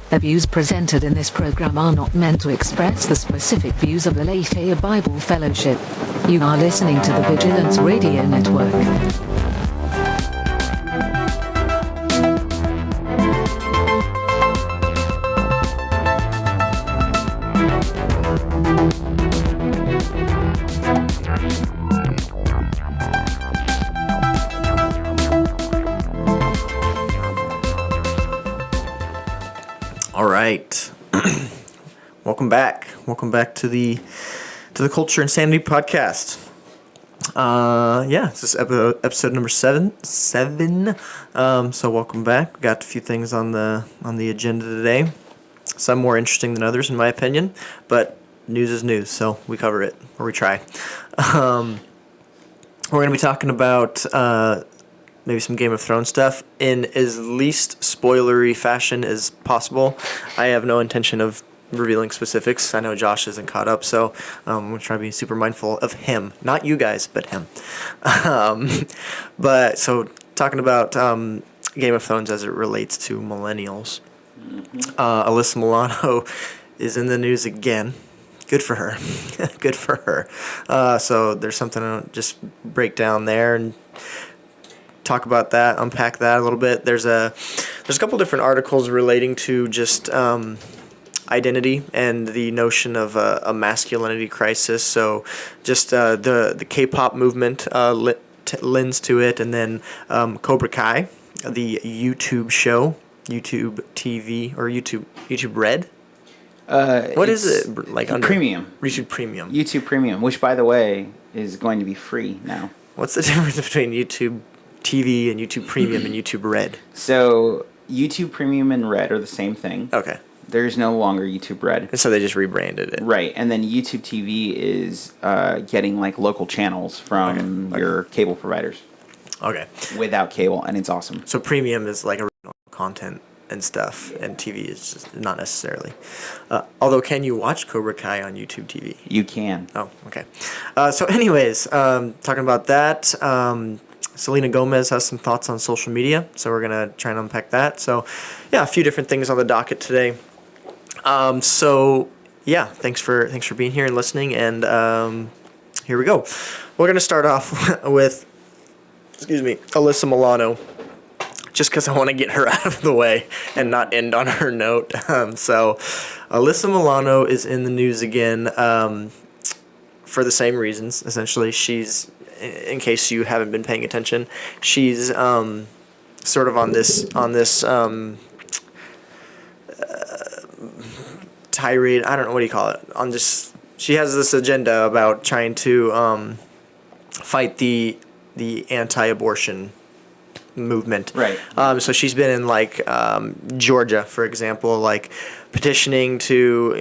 The views presented in this program are not meant to express the specific views of the Lafayette Bible Fellowship. You are listening to the Vigilance Radio Network. All right. Welcome back. Welcome back to the Culture and Sanity podcast. This is episode number seven. So welcome back. We got a few things on the agenda today. Some more interesting than others, in my opinion, but news is news, so we cover it, or we try. We're going to be talking about maybe some Game of Thrones stuff in as least spoilery fashion as possible. I have no intention of revealing specifics. I know Josh isn't caught up, so I'm going to try to be super mindful of him. Not you guys, but him. So talking about Game of Thrones as it relates to millennials. Alyssa Milano is in the news again. Good for her. Good for her. So there's something to just break down there and talk about that, unpack that a little bit. There's a couple different articles relating to just identity and the notion of a masculinity crisis. So just the K-pop movement lends to it, and then Cobra Kai, the YouTube show, YouTube TV or YouTube Red. What is it like under Premium? YouTube Premium. YouTube Premium, which by the way is going to be free now. What's the difference between YouTube TV and YouTube Premium and YouTube Red? So YouTube Premium and Red are the same thing. Okay. There's no longer YouTube Red. And so they just rebranded it. Right. And then YouTube TV is getting like local channels from your cable providers. Okay. Without cable, and it's awesome. So Premium is like original content and stuff, and TV is just not necessarily. Although, can you watch Cobra Kai on YouTube TV? You can. Oh, okay. So anyways, talking about that, Selena Gomez has some thoughts on social media, so we're going to try and unpack that. So, yeah, a few different things on the docket today. Thanks for being here and listening, and here we go. We're going to start off with, Alyssa Milano, just because I want to get her out of the way and not end on her note. So, Alyssa Milano is in the news again for the same reasons, essentially. She's, in case you haven't been paying attention, she's sort of on this tirade. I don't know, what do you call it? She has this agenda about trying to fight the anti-abortion movement. Right. So she's been in Georgia, for example, petitioning to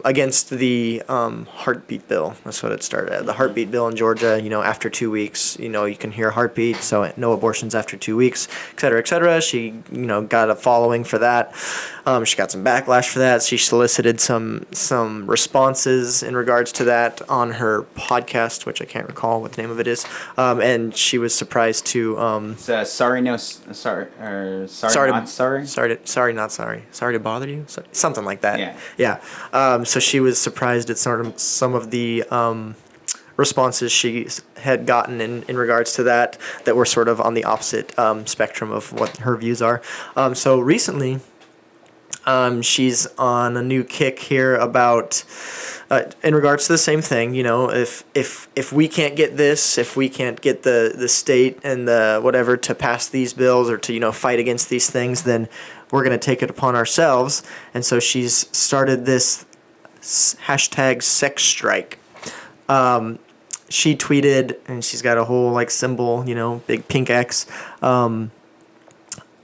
against the heartbeat bill. That's what it started at. The heartbeat bill in Georgia. After 2 weeks, you can hear a heartbeat, so no abortions after 2 weeks, et cetera, et cetera. She got a following for that. She got some backlash for that. She solicited some responses in regards to that on her podcast, which I can't recall what the name of it is. And she was surprised to Sorry not sorry. Sorry not sorry. Sorry to bother you. Something like that. Yeah. Yeah. So she was surprised at some of the responses she had gotten in regards to that were sort of on the opposite spectrum of what her views are. So recently, she's on a new kick here about in regards to the same thing. If we can't get this, if we can't get the state and the whatever to pass these bills or to fight against these things, then we're going to take it upon ourselves. And so she's started this hashtag sex strike. She tweeted, and she's got a whole symbol, big pink X.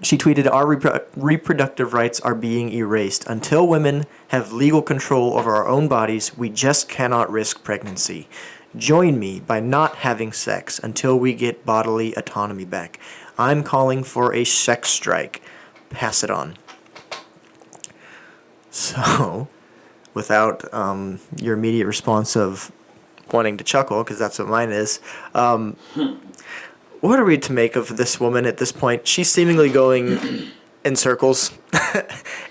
She tweeted, "Our reproductive rights are being erased. Until women have legal control over our own bodies, we just cannot risk pregnancy. Join me by not having sex until we get bodily autonomy back. I'm calling for a sex strike. Pass it on." So, without your immediate response of wanting to chuckle, because that's what mine is, what are we to make of this woman at this point? She's seemingly going in circles,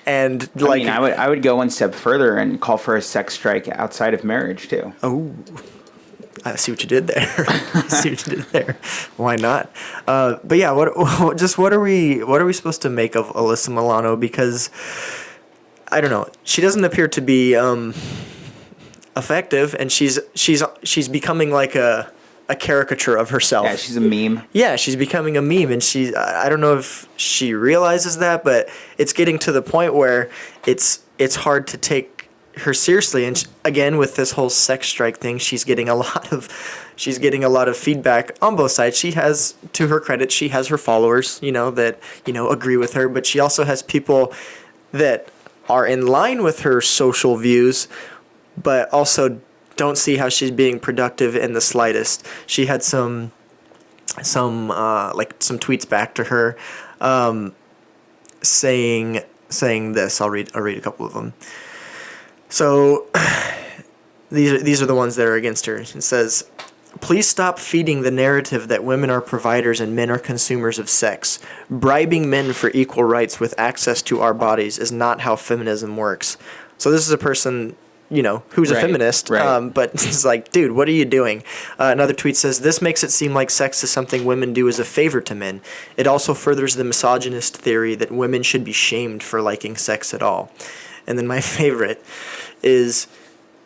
and I mean, I would go one step further and call for a sex strike outside of marriage too. Oh, I see what you did there. I see what you did there. Why not? But yeah, what are we supposed to make of Alyssa Milano? Because I don't know. She doesn't appear to be effective, and she's becoming like a caricature of herself. Yeah, she's a meme. Yeah, she's becoming a meme, and I don't know if she realizes that, but it's getting to the point where it's hard to take her seriously. And again, with this whole sex strike thing, she's getting a lot of feedback on both sides. She has, to her credit, she has her followers, that agree with her, but she also has people that are in line with her social views, but also don't see how she's being productive in the slightest. She had some tweets back to her, saying this. I'll read a couple of them. So these are the ones that are against her. It says, "Please stop feeding the narrative that women are providers and men are consumers of sex. Bribing men for equal rights with access to our bodies is not how feminism works." So this is a person, who's a feminist, right. but it's like, dude, what are you doing? Another tweet says, "This makes it seem like sex is something women do as a favor to men. It also furthers the misogynist theory that women should be shamed for liking sex at all." And then my favorite is,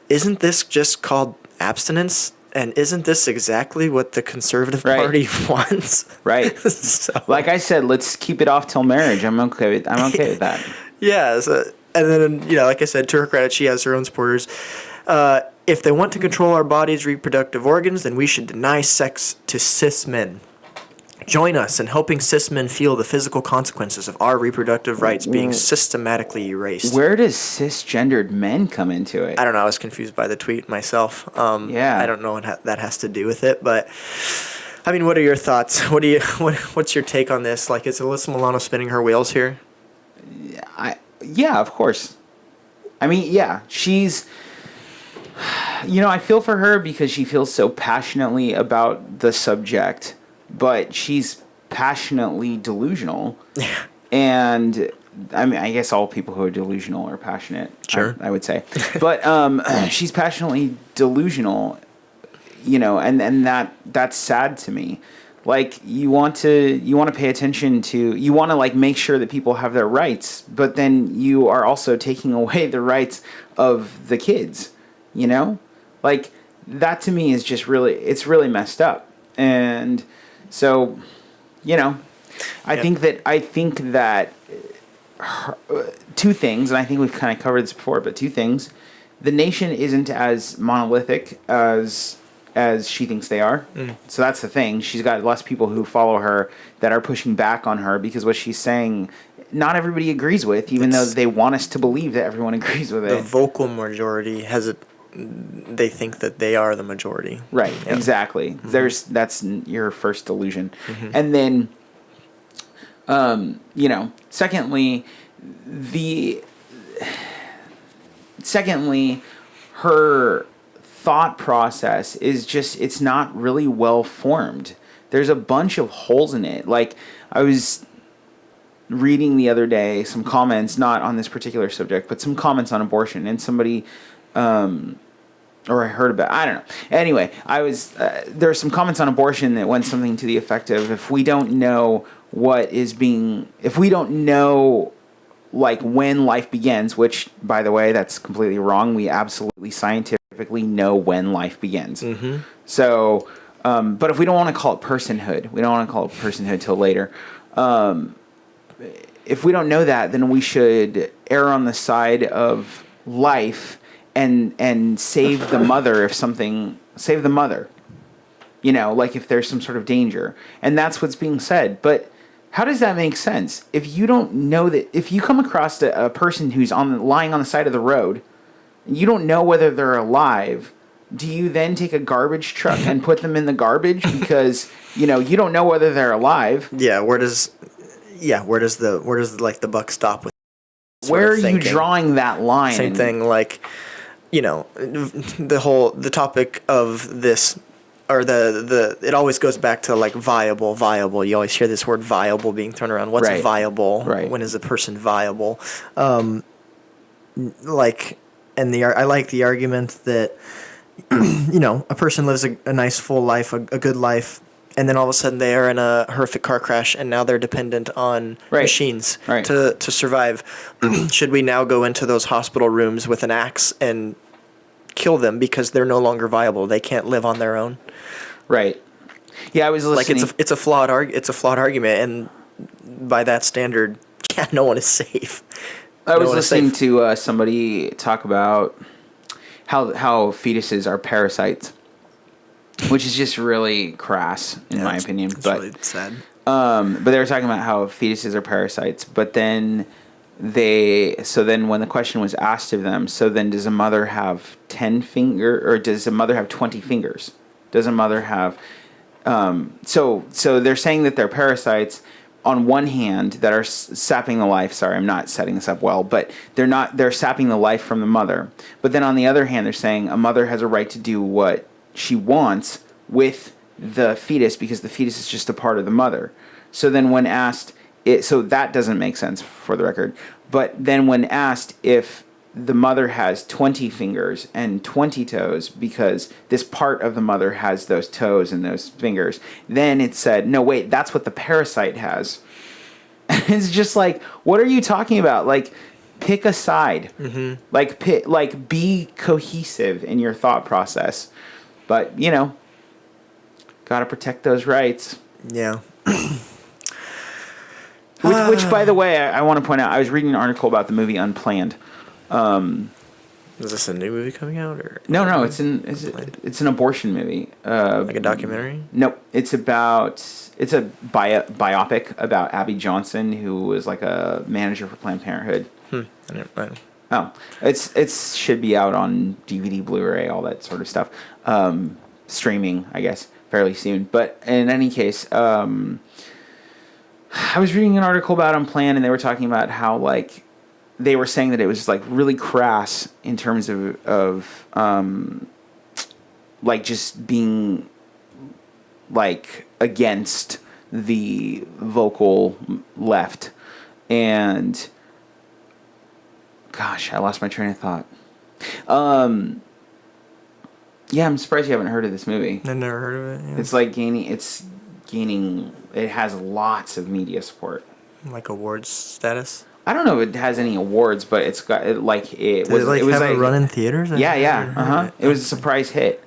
"Isn't this just called abstinence? And isn't this exactly what the conservative party wants?" Right. So, like I said, let's keep it off till marriage. I'm okay with that. yeah. So, and then, like I said, to her credit, she has her own supporters. "If they want to control our bodies' reproductive organs, then we should deny sex to cis men. Join us in helping cis men feel the physical consequences of our reproductive rights being systematically erased." Where does cisgendered men come into it? I don't know. I was confused by the tweet myself. Yeah. I don't know what that has to do with it, but I mean, what are your thoughts? What's your take on this? Like, is Alyssa Milano spinning her wheels here? Yeah, of course. I mean, yeah, she's. I feel for her because she feels so passionately about the subject. But she's passionately delusional. Yeah. And I mean, I guess all people who are delusional are passionate. Sure. I would say. But she's passionately delusional, and that's sad to me. Like, you want to pay attention to, you want to like make sure that people have their rights, but then you are also taking away the rights of the kids, Like, that to me is just it's really messed up. And so, I think that two things, and I think we've kind of covered this before, but two things: the nation isn't as monolithic as she thinks they are. So that's the thing. She's got less people who follow her that are pushing back on her because what she's saying, not everybody agrees with, even though they want us to believe that everyone agrees with it. The vocal majority they think that they are the majority. Right, yeah. Exactly. Mm-hmm. That's your first delusion. Mm-hmm. And then, secondly, her thought process is just, it's not really well formed. There's a bunch of holes in it. Like, I was reading the other day some comments, not on this particular subject, but some comments on abortion, and somebody, or I heard about, I don't know. Anyway, there were some comments on abortion that went something to the effect of, if we don't know like when life begins, which, by the way, that's completely wrong. We absolutely scientifically know when life begins. Mm-hmm. So, but if we don't want to call it personhood, we don't want to call it personhood till later. If we don't know that, then we should err on the side of life and save the mother save the mother. Like if there's some sort of danger. And that's what's being said. But how does that make sense? If you don't know that, if you come across a person who's lying on the side of the road, and you don't know whether they're alive, do you then take a garbage truck and put them in the garbage because, you don't know whether they're alive? Yeah, where does the buck stop with? Where are you drawing that line? Same thing, like, the topic of this or it always goes back to like viable. You always hear this word viable being thrown around. What's Right. viable? Right. When is a person viable? Like, and I like the argument that a person lives a nice full life, a good life, and then all of a sudden they are in a horrific car crash, and now they're dependent on Right. machines Right. to survive. Should we now go into those hospital rooms with an axe and kill them because they're no longer viable? They can't live on their own. Right. Yeah, I was listening. Like it's a flawed argument, and by that standard, yeah, no one is safe. I was one is listening safe. to somebody talk about how fetuses are parasites, which is just really crass in my opinion. It's But really sad. but they were talking about how fetuses are parasites. But then when the question was asked of them, so then does a mother have 10 finger, or does a mother have 20 fingers? Does a mother have so they're saying that they're parasites on one hand that are sapping the life. Sorry, I'm not setting this up well, but they're sapping the life from the mother. But then on the other hand, they're saying a mother has a right to do what she wants with the fetus because the fetus is just a part of the mother. So then when asked, so that doesn't make sense for the record. But then when asked if the mother has 20 fingers and 20 toes because this part of the mother has those toes and those fingers, then it said, no, wait, that's what the parasite has. It's just like, what are you talking about? Like, pick a side. Mm-hmm. Like, be cohesive in your thought process. But, gotta protect those rights. Yeah. Which, by the way, I want to point out, I was reading an article about the movie Unplanned. Is this a new movie coming out, or No, it's an abortion movie. like a documentary? Nope, it's a biopic about Abby Johnson, who was like a manager for Planned Parenthood. I don't. Oh, it should be out on DVD, Blu-ray, all that sort of stuff. Streaming, I guess, fairly soon. But in any case, I was reading an article about Unplanned, and they were talking about how like they were saying that it was like really crass in terms of like just being like against the vocal left. And gosh, I lost my train of thought. Yeah, I'm surprised you haven't heard of this movie. I've never heard of it. Yeah. It's like gaining. It has lots of media support. Like awards status. I don't know if it has any awards, but it's got it was it was like a run in theaters. Yeah. It was a surprise hit.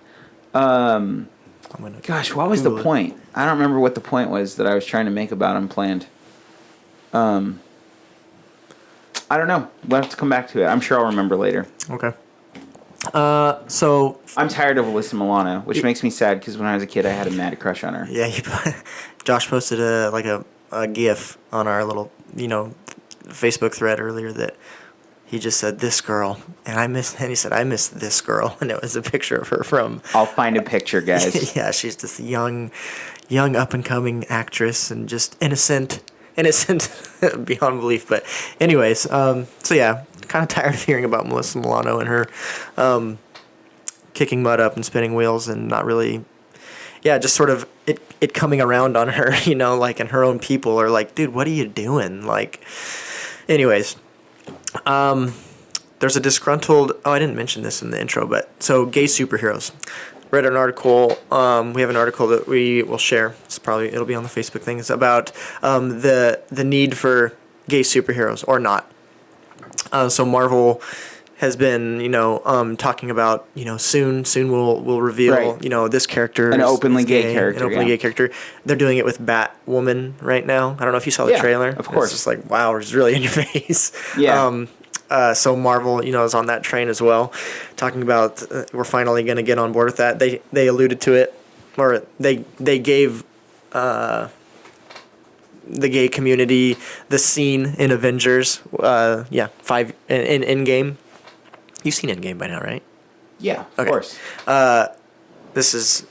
Gosh, what was the point? I don't remember what the point was that I was trying to make about Unplanned. I don't know. We'll have to come back to it. I'm sure I'll remember later. Okay. So I'm tired of Alyssa Milano, which makes me sad because when I was a kid, I had a mad crush on her. yeah, Josh posted a GIF on our little Facebook thread earlier that he just said this girl, and he said I miss this girl, and it was a picture of her from. I'll find a picture, guys. Yeah, she's this young up and coming actress and just innocent beyond belief. But anyways, so yeah, kind of tired of hearing about Melissa Milano and her kicking mud up and spinning wheels and not really, just sort of it coming around on her, like, and her own people are like, dude, what are you doing? Like, anyways, there's a disgruntled, I didn't mention this in the intro, but so gay superheroes. Read an article. We have an article that we will share. It'll be on the Facebook thing. It's about the need for gay superheroes or not. So Marvel has been, talking about, soon we'll reveal, Right. This character, An openly is gay character, an openly yeah. gay character. They're doing it with Batwoman right now. I don't know if you saw the Yeah, trailer. of course. It's just like, wow, it's really in your face. Yeah. So Marvel, is on that train as well, talking about we're finally going to get on board with that. They alluded to it, or they gave the gay community the scene in Avengers. 5 in Endgame. You've seen Endgame by now, right? Yeah, of Okay. course. This is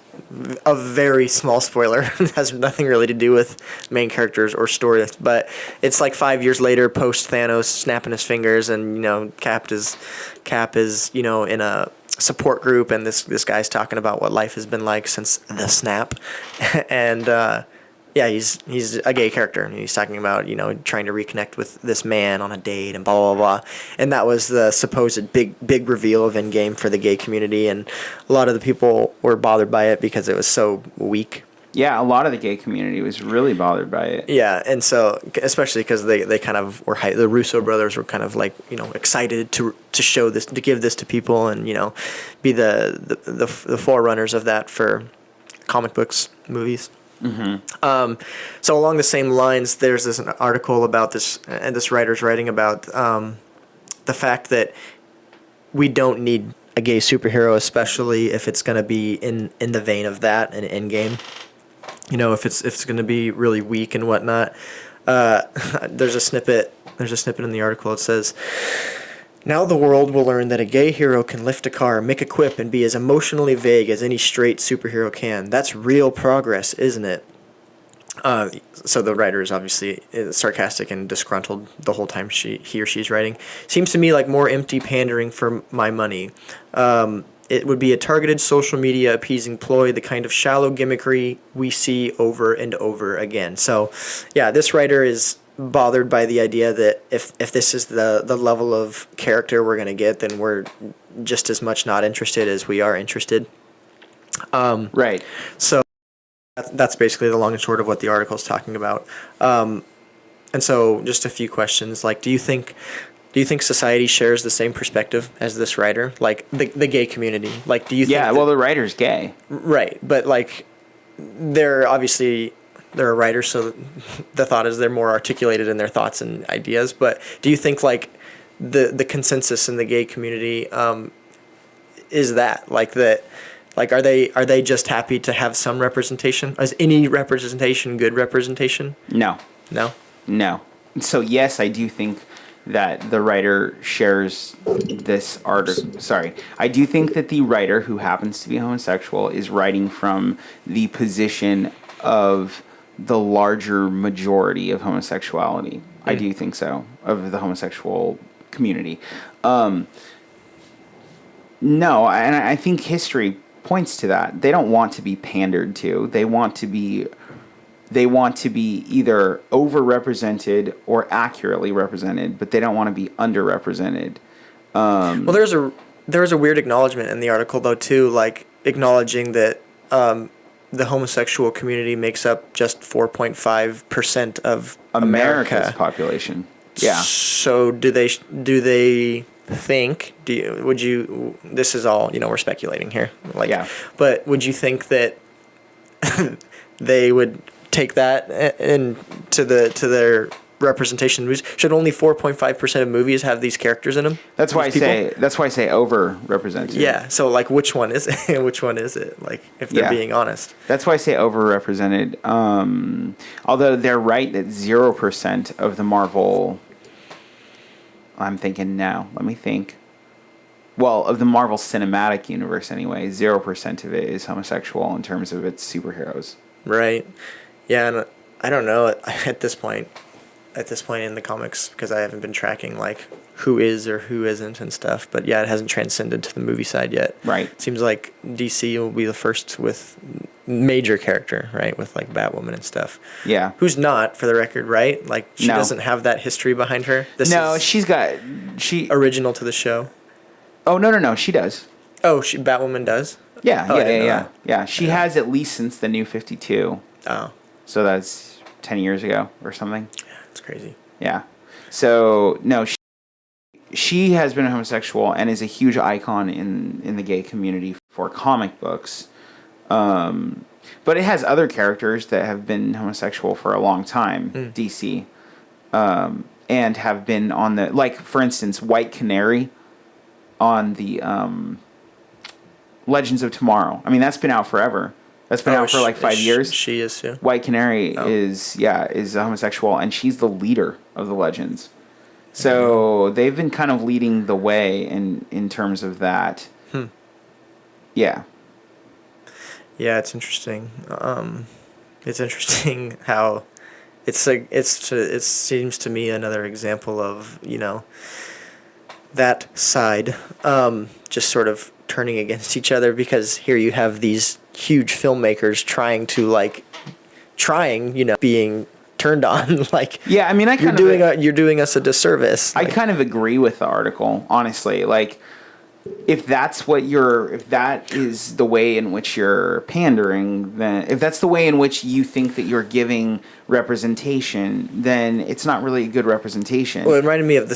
a very small spoiler. It has nothing really to do with main characters or story, but it's like 5 years later, post Thanos snapping his fingers, and Cap is in a support group, and this guy's talking about what life has been like since the snap, and yeah, he's a gay character, and he's talking about trying to reconnect with this man on a date and blah blah blah, and that was the supposed big reveal of Endgame for the gay community, and a lot of the people were bothered by it because it was so weak. Yeah, a lot of the gay community was really bothered by it. Yeah, and so especially because they kind of were the Russo brothers were kind of like excited to show this, to give this to people, and be the forerunners of that for comic books, movies. Mm-hmm. So along the same lines, there's this article about this, and this writer's writing about the fact that we don't need a gay superhero, especially if it's going to be in the vein of that and Endgame. If it's going to be really weak and whatnot. There's a snippet in the article. It says, "Now the world will learn that a gay hero can lift a car, make a quip, and be as emotionally vague as any straight superhero can. That's real progress, isn't it?" So the writer is obviously sarcastic and disgruntled the whole time he or she's writing. "Seems to me like more empty pandering for my money. It would be a targeted social media appeasing ploy, the kind of shallow gimmickry we see over and over again." So, yeah, this writer is bothered by the idea that if this is the level of character we're going to get, then we're just as much not interested as we are interested. Right. So that's basically the long and short of what the article is talking about. And so just a few questions. Like, do you think society shares the same perspective as this writer? Like the gay community? Like, do you think... Yeah, well, the writer's gay. Right, but like they're a writer, so the thought is they're more articulated in their thoughts and ideas. But do you think like the consensus in the gay community is that like that? Like, are they just happy to have some representation? Is any representation good representation? No. No? No. So yes, I do think that the writer shares this article. Sorry. I do think that the writer, who happens to be homosexual, is writing from the position of the larger majority of homosexuality. I do think so, of the homosexual community. No, and I think history points to that. They don't want to be pandered to. They want to be either overrepresented or accurately represented, but they don't want to be underrepresented. Well, there's a weird acknowledgement in the article though too, like acknowledging that the homosexual community makes up just 4.5% of America's population. Yeah. So do they think? This is all we're speculating here. Like, yeah. But would you think that they would take that into their representation in movies? Should only 4.5% of movies have these characters in them? That's why I say overrepresented. Yeah. So like, which one is it? Which one is it? Like, if they're being honest. That's why I say overrepresented. Although they're right that 0% of the Marvel. I'm thinking now. Let me think. Well, of the Marvel Cinematic Universe anyway, 0% of it is homosexual in terms of its superheroes. Right. Yeah, and I don't know at this point in the comics, because I haven't been tracking like who is or who isn't and stuff. But yeah, it hasn't transcended to the movie side yet. Right. It seems like DC will be the first with major character, right, with like Batwoman and stuff. Yeah. Who's not, for the record, right? Like, she doesn't have that history behind her. She's original to the show. Oh, no, she does. Oh, Batwoman does? Yeah. She has at least since the New 52. Oh. So that's 10 years ago or something. That's crazy. Yeah. So, no, she has been homosexual and is a huge icon in the gay community for comic books. But it has other characters that have been homosexual for a long time, DC. And have been on the... Like, for instance, White Canary on the Legends of Tomorrow. I mean, that's been out forever. That's been out for like 5 years. She is too. White Canary is a homosexual, and she's the leader of the Legends. So they've been kind of leading the way in terms of that. Yeah. Yeah, it's interesting. It's interesting how it's like it seems to me another example of that side just sort of turning against each other, because here you have these huge filmmakers being turned on. Like, yeah, I mean, you're doing us a disservice. I kind of agree with the article, honestly. Like, if that is the way in which you're pandering, then if that's the way in which you think that you're giving representation, then it's not really a good representation. Well, it reminded me of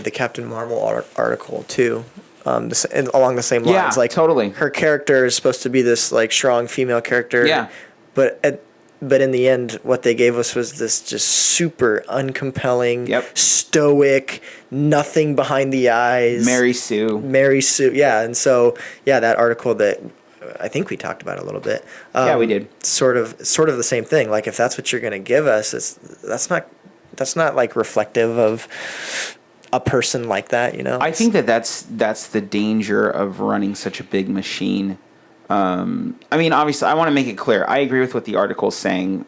the Captain Marvel article too. And along the same lines, Yeah, like, totally. her character is supposed to be this like strong female character. Yeah. But in the end, what they gave us was this just super uncompelling, Yep. stoic, nothing behind the eyes. Mary Sue. Yeah. And so, yeah, that article that I think we talked about a little bit. Yeah, we did. Sort of the same thing. Like, if that's what you're going to give us, that's not like reflective of a person like that, you know? I think that's the danger of running such a big machine. I mean, obviously, I want to make it clear. I agree with what the article is saying,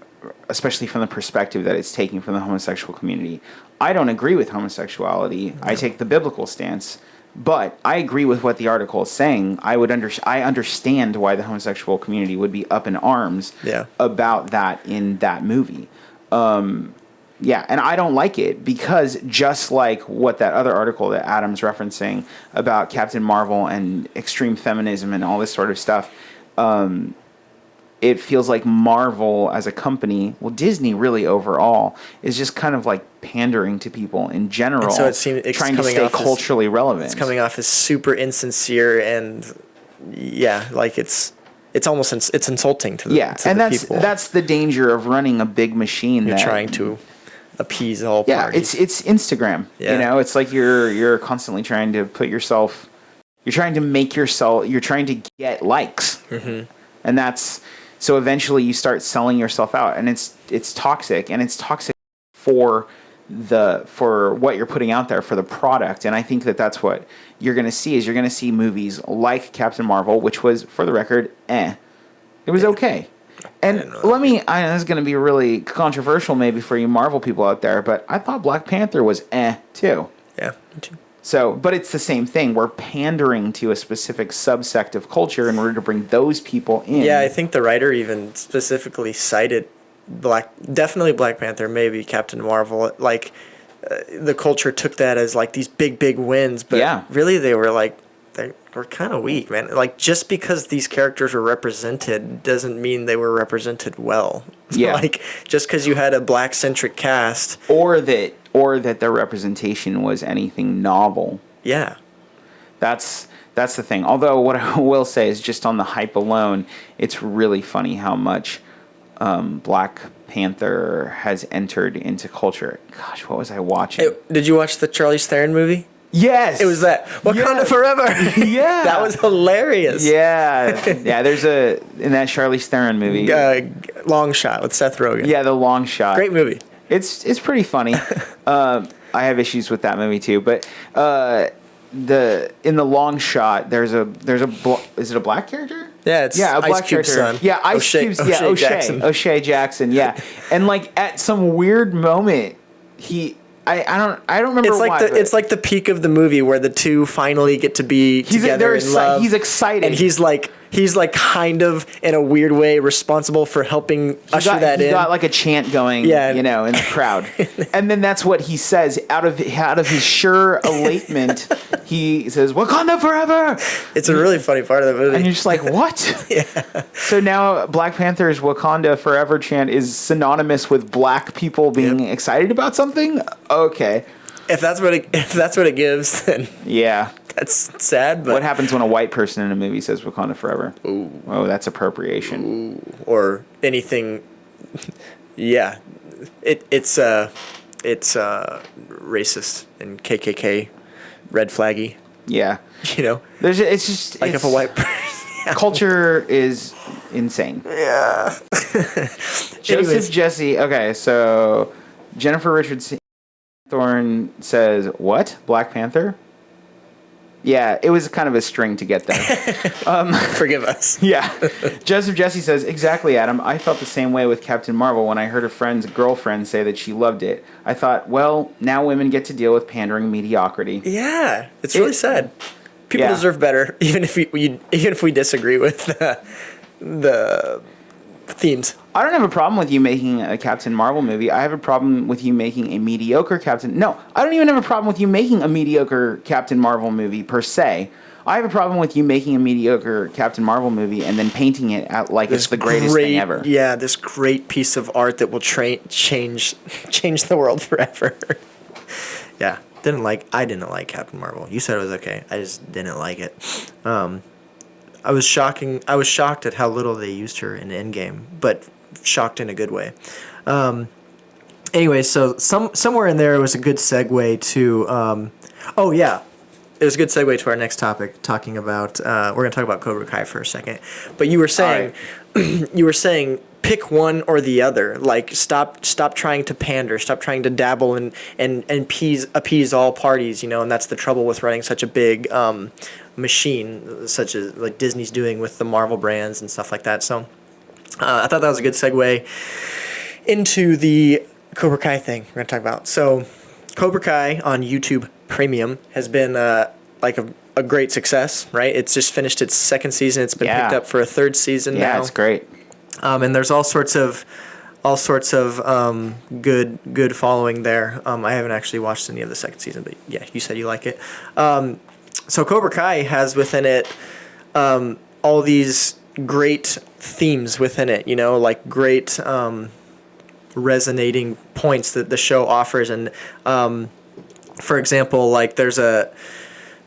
especially from the perspective that it's taking from the homosexual community. I don't agree with homosexuality. No. I take the biblical stance. But I agree with what the article is saying. I understand why the homosexual community would be up in arms about that in that movie. Yeah, and I don't like it because just like what that other article that Adam's referencing about Captain Marvel and extreme feminism and all this sort of stuff, it feels like Marvel as a company, well, Disney really overall, is just kind of like pandering to people in general, and so it's trying to stay culturally relevant. It's coming off as super insincere and, yeah, like it's almost it's insulting to the people. That's the danger of running a big machine. You're trying to appease all parties. Yeah, it's Instagram. Yeah. You know, it's like you're constantly trying to put yourself, you're trying to get likes. Mm-hmm. And that's, so eventually you start selling yourself out, and it's toxic, and it's toxic for what you're putting out there for the product. And I think that's what you're going to see is you're going to see movies like Captain Marvel, which was, for the record, it was okay. And I know this is going to be really controversial maybe for you Marvel people out there, but I thought Black Panther was too. Yeah, me too. So, but it's the same thing. We're pandering to a specific subsect of culture in order to bring those people in. Yeah, I think the writer even specifically cited definitely Black Panther, maybe Captain Marvel. Like, the culture took that as like these big wins, but really they were kind of weak, man. Like, just because these characters were represented doesn't mean they were represented well. Yeah. Like, just because you had a black-centric cast. Or that their representation was anything novel. Yeah. That's the thing. Although, what I will say is just on the hype alone, it's really funny how much Black Panther has entered into culture. Gosh, what was I watching? Did you watch the Charlize Theron movie? Yes. It was that. Wakanda Forever. Yeah. That was hilarious. Yeah. Yeah, there's in that Charlize Theron movie. Long Shot with Seth Rogen. Yeah, The Long Shot. Great movie. It's pretty funny. I have issues with that movie too, but in The Long Shot, there's is it a black character? Yeah, it's a black character. Son. Yeah, Ice Cube's O'Shea Jackson. Yeah, and like at some weird moment, I don't remember why. It's like the peak of the movie where the two finally get to be together in love. He's excited, and he's like kind of in a weird way responsible for helping usher that in. He got like a chant going, in the crowd, and then that's what he says out of his sure elatement. He says, "Wakanda forever." It's a really funny part of the movie, and you're just like, "What?" Yeah. So now Black Panther's "Wakanda forever" chant is synonymous with black people being excited about something. Okay, if that's what it gives, then yeah. That's sad, but... What happens when a white person in a movie says Wakanda forever? Ooh. Oh, that's appropriation. Ooh. Or anything... Yeah. It's racist and KKK, red flaggy. Yeah. You know? It's just... Like if a white person... Culture is insane. Yeah. Joseph Jesse... Okay, so Jennifer Richardson Thorne says, what? Black Panther? Yeah, it was kind of a string to get there. Forgive us. Yeah. Joseph Jesse says, exactly, Adam. I felt the same way with Captain Marvel when I heard a friend's girlfriend say that she loved it. I thought, well, now women get to deal with pandering mediocrity. Yeah, it's really sad. People Yeah. deserve better, even if we disagree with the themes. I don't have a problem with you making a Captain Marvel movie. I have a problem with you making a mediocre Captain... No, I don't even have a problem with you making a mediocre Captain Marvel movie, per se. I have a problem with you making a mediocre Captain Marvel movie and then painting it out like it's the greatest thing ever. Yeah, this great piece of art that will change the world forever. Yeah, I didn't like Captain Marvel. You said it was okay. I just didn't like it. I was shocked at how little they used her in Endgame, but shocked in a good way. Anyway, so somewhere in there was a good segue to. Oh yeah, it was a good segue to our next topic, talking about. We're going to talk about Cobra Kai for a second, but you were saying, you were saying, pick one or the other. Like stop trying to pander, stop trying to dabble and appease all parties. And that's the trouble with running such a big machine, such as like Disney's doing with the Marvel brands and stuff like that. So I thought that was a good segue into the Cobra Kai thing we're going to talk about. So Cobra Kai on YouTube Premium has been like a great success, right? It's just finished its second season. It's been picked up for a third season now. Yeah, it's great. And there's all sorts of good following there. I haven't actually watched any of the second season, but yeah, you said you like it. So Cobra Kai has within it all these great themes within it, like great resonating points that the show offers. And for example, like there's a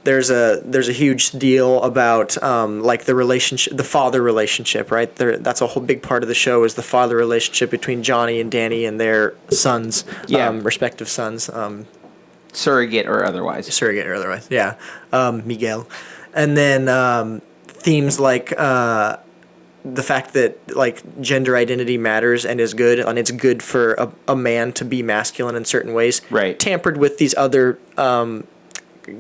huge deal about like the relationship, the father relationship, right? That's a whole big part of the show is the father relationship between Johnny and Danny and their sons, respective sons. Surrogate or otherwise, yeah. Miguel. And then themes like the fact that like gender identity matters and is good, and it's good for a man to be masculine in certain ways. Right. Tampered with these other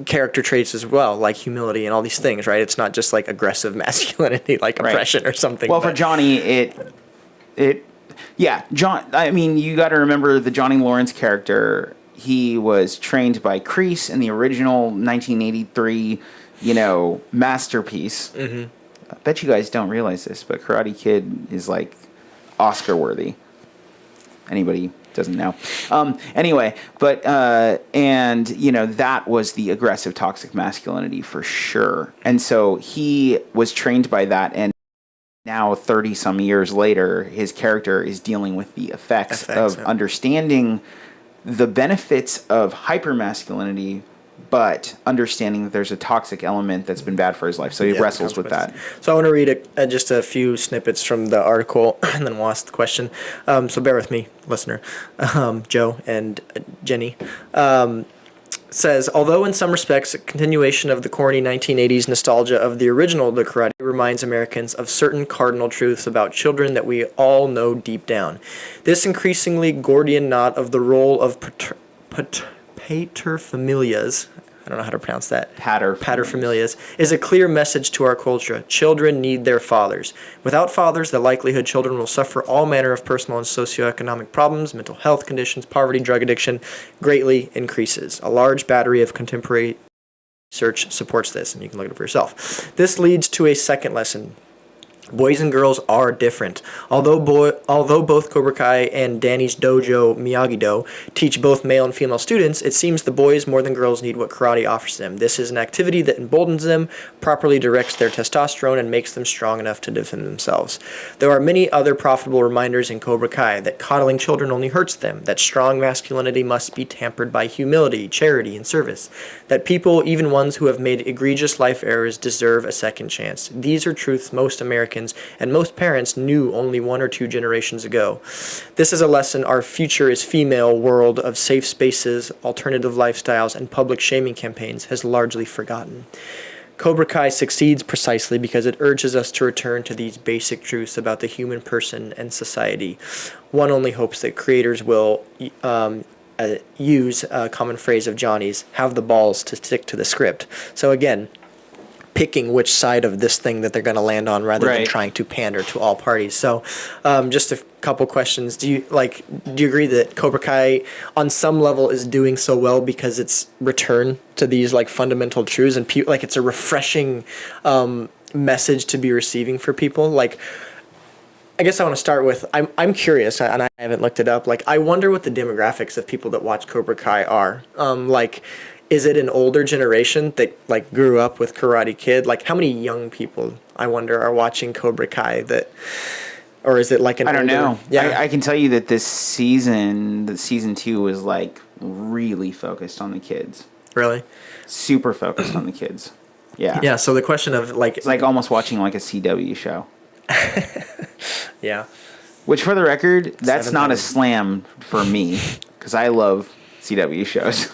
character traits as well, like humility and all these things, right? It's not just like aggressive masculinity, like oppression or something. Well, for Johnny, John. I mean, you got to remember the Johnny Lawrence character. He was trained by Kreese in the original 1983, masterpiece. Mm-hmm. I bet you guys don't realize this, but Karate Kid is like Oscar worthy. Anybody doesn't know. Anyway, but and that was the aggressive toxic masculinity for sure. And so he was trained by that, and now 30 some years later, his character is dealing with the effects of understanding the benefits of hypermasculinity, but understanding that there's a toxic element that's been bad for his life. So he wrestles with that. So I want to read just a few snippets from the article and then we'll ask the question. So bear with me, listener. Joe and Jenny. Says, although in some respects a continuation of the corny 1980s nostalgia of the original The Karate reminds Americans of certain cardinal truths about children that we all know deep down. This increasingly Gordian knot of the role of paterfamilias, I don't know how to pronounce that. Paterfamilias is a clear message to our culture. Children need their fathers. Without fathers, the likelihood children will suffer all manner of personal and socioeconomic problems, mental health conditions, poverty, drug addiction greatly increases. A large battery of contemporary research supports this, and you can look it up for yourself. This leads to a second lesson. Boys and girls are different. Although both Cobra Kai and Danny's dojo, Miyagi-Do, teach both male and female students, it seems the boys more than girls need what karate offers them. This is an activity that emboldens them, properly directs their testosterone, and makes them strong enough to defend themselves. There are many other profitable reminders in Cobra Kai that coddling children only hurts them, that strong masculinity must be tempered by humility, charity, and service, that people, even ones who have made egregious life errors, deserve a second chance. These are truths most Americans and most parents knew only 1 or 2 generations ago. This is a lesson our future is female world of safe spaces, alternative lifestyles, and public shaming campaigns has largely forgotten. Cobra Kai succeeds precisely because it urges us to return to these basic truths about the human person and society. One only hopes that creators will use a common phrase of Johnny's, have the balls to stick to the script. So again, picking which side of this thing that they're going to land on rather than Right. trying to pander to all parties. So, just a couple questions. Do you agree that Cobra Kai on some level is doing so well because it's return to these like fundamental truths and like it's a refreshing message to be receiving for people? Like, I guess I want to start with I'm curious, and I haven't looked it up. Like, I wonder what the demographics of people that watch Cobra Kai are. Like, is it an older generation that like grew up with Karate Kid? Like, how many young people, I wonder, are watching Cobra Kai or is it like an I don't older, know. Yeah, I can tell you that this season, the season 2 was like really focused on the kids. really? Super focused on the kids. Yeah. Yeah. So the question of like, It's like almost watching like a CW show. yeah, Which, for the record, that's Seven not a times. slam for me because I love CW shows.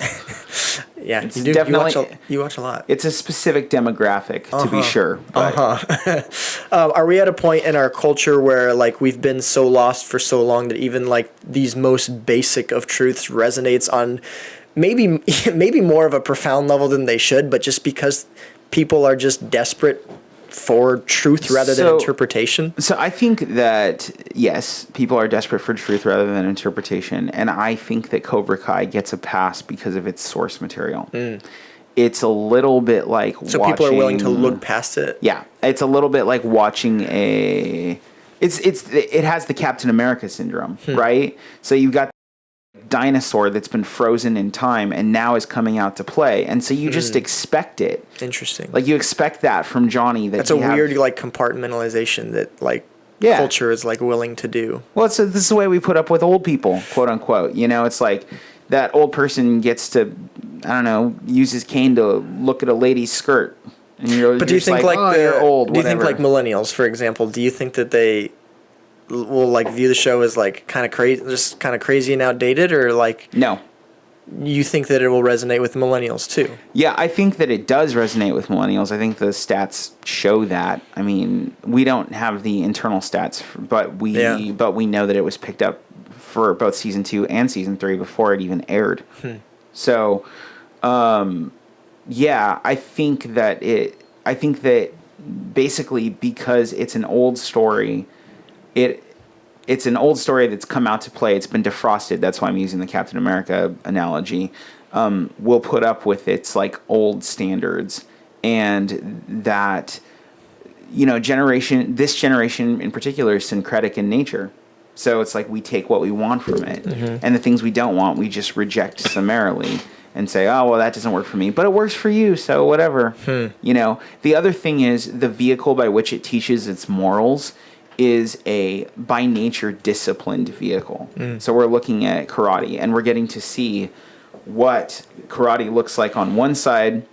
yeah. It's You do. definitely- You watch a lot. It's a specific demographic, to be sure. But Are we at a point in our culture where like we've been so lost for so long that even like these most basic of truths resonates on maybe more of a profound level than they should, but just because people are just desperate for truth rather than interpretation? So I think that, yes, people are desperate for truth rather than interpretation. And I think that Cobra Kai gets a pass because of its source material. It's a little bit like So watching... people are willing to look past it? Yeah. It's a little bit like watching it has the Captain America syndrome, right? So you've got dinosaur that's been frozen in time and now is coming out to play, and so you just expect it. Interesting. Like, you expect that from Johnny. That's a weird like compartmentalization that like Yeah. culture is like willing to do. Well, this is the way we put up with old people, quote unquote. You know, it's like that old person gets to, I don't know, use his cane to look at a lady's skirt, and you're. But do you think like oh, the you're old? do you think whatever. like millennials, for example, do you think that they will like view the show as like kind of crazy and outdated, or like No. you think that it will resonate with millennials too? Yeah, I think that it does resonate with millennials. I think the stats show that. I mean, we don't have the internal stats, but we know that it was picked up for both season 2 and season 3 before it even aired. So, yeah, I think that basically because it's an old story, it's an old story that's come out to play. It's been defrosted. That's why I'm using the Captain America analogy. We'll put up with its like old standards, and that, you know, this generation in particular is syncretic in nature. So it's like we take what we want from it, and the things we don't want, we just reject summarily and say, oh, well, that doesn't work for me, but it works for you, so whatever. You know, the other thing is the vehicle by which it teaches its morals is a by nature disciplined vehicle. So we're looking at karate, and we're getting to see what karate looks like on one side,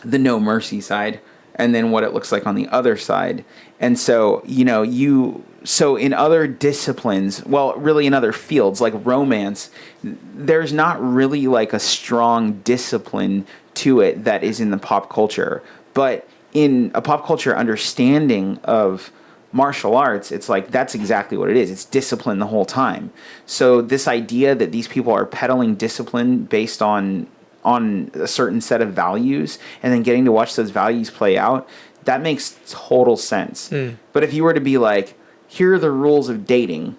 the no mercy side, and then what it looks like on the other side. And so, you know, so in other disciplines, well, really in other fields like romance, there's not really like a strong discipline to it that is in the pop culture. But in a pop culture understanding of martial arts, it's like that's exactly what it is. It's discipline the whole time. So this idea that these people are peddling discipline based on a certain set of values and then getting to watch those values play out, that makes total sense. But if you were to be like, here are the rules of dating,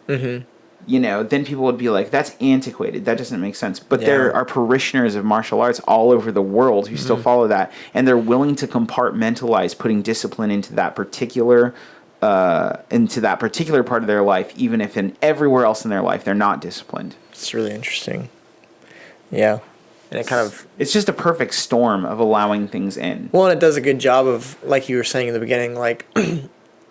you know, then people would be like, that's antiquated. That doesn't make sense. But there are parishioners of martial arts all over the world who still follow that, and they're willing to compartmentalize putting discipline into that particular part of their life, even if in everywhere else in their life they're not disciplined. It's really interesting. Yeah. And it's just a perfect storm of allowing things in. Well, and it does a good job of, like you were saying in the beginning, like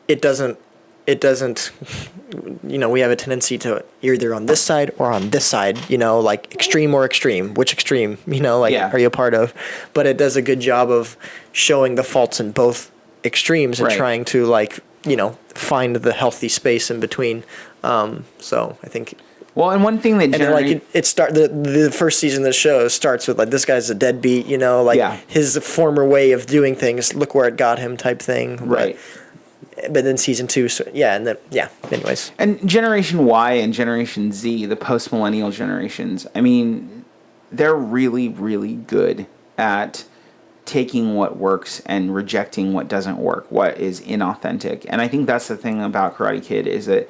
it doesn't, you know, we have a tendency to either on this side or on this side, you know, like extreme or extreme, which extreme, you know, like are you a part of? But it does a good job of showing the faults in both extremes and trying to, like, you know, find the healthy space in between. So I think. Well, and one thing that the first season of the show starts with like, this guy's a deadbeat, you know, like his former way of doing things, look where it got him type thing. Right. But then season 2, anyways. And Generation Y and Generation Z, the post-millennial generations, I mean, they're really, really good at taking what works and rejecting what doesn't work, what is inauthentic. And I think that's the thing about Karate Kid is that,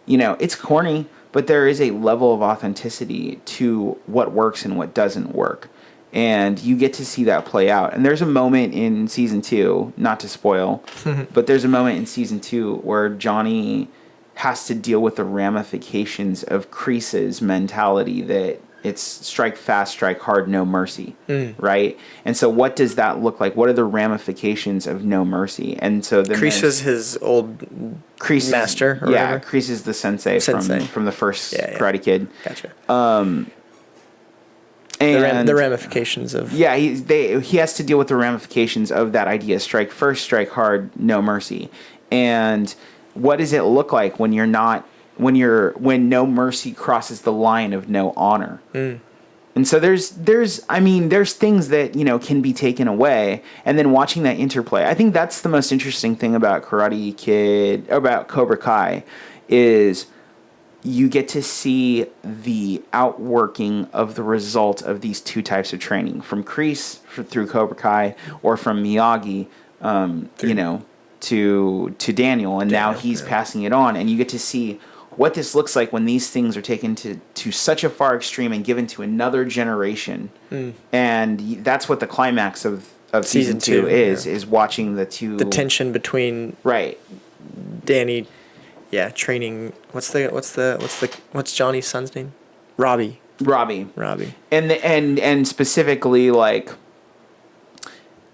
it's corny, but there is a level of authenticity to what works and what doesn't work. And you get to see that play out. And there's a moment in season 2, not to spoil, but there's a moment in season 2 where Johnny has to deal with the ramifications of Kreese's mentality that it's strike fast, strike hard, no mercy, right? And so what does that look like? What are the ramifications of no mercy? And so then Kreese is his old master, or whatever? Kreese is the sensei. From the first Karate Kid. Gotcha. And the ramifications of... Yeah, he has to deal with the ramifications of that idea, strike first, strike hard, no mercy. And what does it look like when when no mercy crosses the line of no honor? And so there's things that, can be taken away, and then watching that interplay. I think that's the most interesting thing about Karate Kid, about Cobra Kai, is you get to see the outworking of the result of these two types of training, from Kreese through Cobra Kai, or from Miyagi, to Daniel, and now he's passing it on, and you get to see what this looks like when these things are taken to such a far extreme and given to another generation. And that's what the climax of season 2 is watching the tension between Danny training what's Johnny's son's name? Robbie. And specifically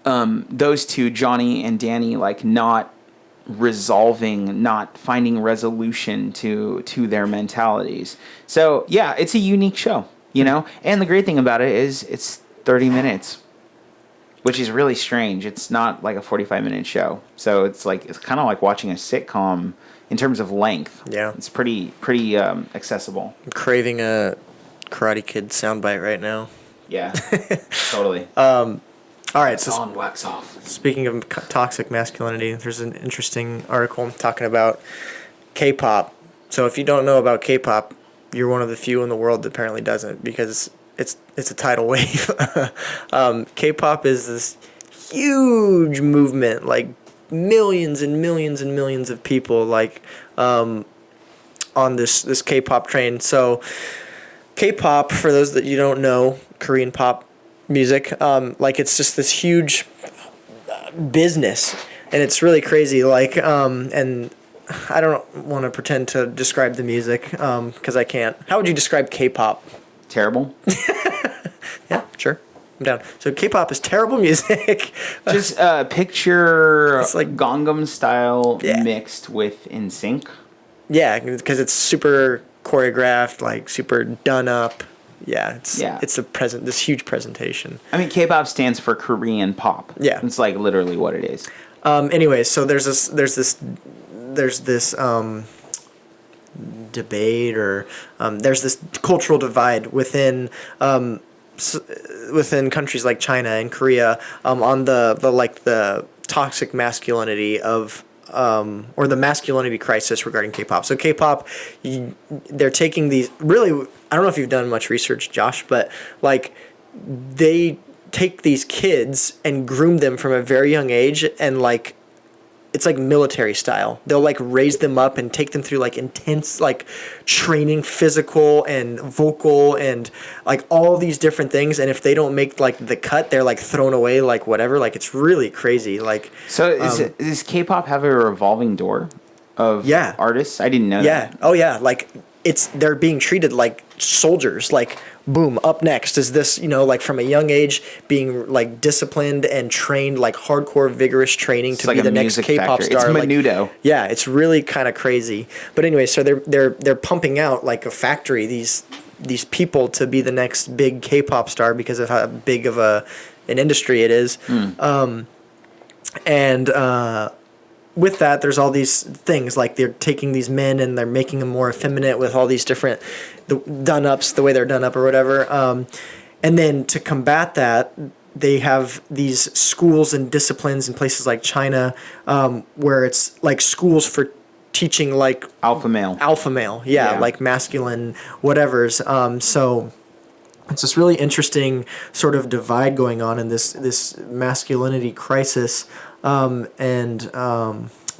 those two, Johnny and Danny, not finding resolution to their mentalities. So it's a unique show, and the great thing about it is it's 30 minutes, which is really strange. It's not like a 45-minute show, so it's kind of like watching a sitcom in terms of length. It's pretty accessible. I'm craving a Karate Kid soundbite right now. Totally. All right, so on, wax off. Speaking of toxic masculinity, there's an interesting article talking about K-pop. So if you don't know about K-pop, you're one of the few in the world that apparently doesn't, because it's a tidal wave. K-pop is this huge movement, millions and millions and millions of people on this K-pop train. So K-pop, for those that you don't know, Korean pop music, it's just this huge business, and it's really crazy. And I don't want to pretend to describe the music because I can't. How would you describe K-pop? Terrible. Yeah, sure, I'm down. So K-pop is terrible music. Just picture it's like Gangnam Style mixed with In Sync. Yeah, because it's super choreographed, super done up. It's this huge presentation. I mean, K-pop stands for Korean pop. Yeah, it's literally what it is. Anyways, so there's this debate, or there's this cultural divide within countries like China and Korea on the toxic masculinity of or the masculinity crisis regarding K-pop. So K-pop, they're taking these really. I don't know if you've done much research, Josh, but they take these kids and groom them from a very young age, and it's military style. They'll raise them up and take them through intense training, physical and vocal, and all these different things. And if they don't make the cut, they're thrown away, whatever. It's really crazy. So does K-pop have a revolving door of artists? I didn't know that. Oh yeah. They're being treated like soldiers. Boom, up next is this, from a young age being disciplined and trained, hardcore vigorous training to be the next K-pop star. It's Menudo. It's really kind of crazy. But anyway, so they're pumping out like a factory these people to be the next big K-pop star because of how big of an industry it is. With that, there's all these things, they're taking these men and they're making them more effeminate with all these different done-ups, the way they're done up or whatever. And then to combat that, they have these schools and disciplines in places like China where it's schools for teaching alpha male, masculine whatevers. So it's this really interesting sort of divide going on in this masculinity crisis. Where am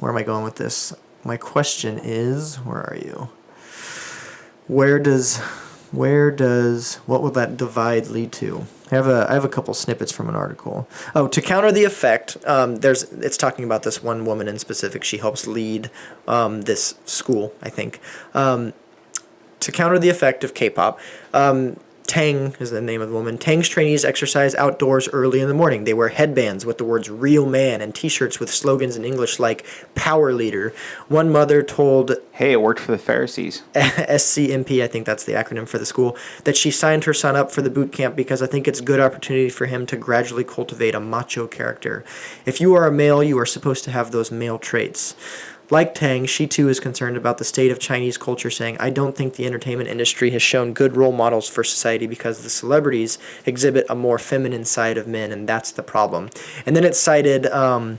I going with this? My question is, where are you? What will that divide lead to? I have a couple snippets from an article. Oh, to counter the effect, it's talking about this one woman in specific. She helps lead this school, I think. To counter the effect of K-pop, Tang is the name of the woman. Tang's trainees exercise outdoors early in the morning. They wear headbands with the words "Real Man" and T-shirts with slogans in English like "Power Leader." One mother told Hey, it worked for the Pharisees. SCMP, I think that's the acronym for the school, that she signed her son up for the boot camp because I think it's a good opportunity for him to gradually cultivate a macho character. If you are a male, you are supposed to have those male traits. Like Tang, she too is concerned about the state of Chinese culture, saying, I don't think the entertainment industry has shown good role models for society because the celebrities exhibit a more feminine side of men, and that's the problem. And then it cited the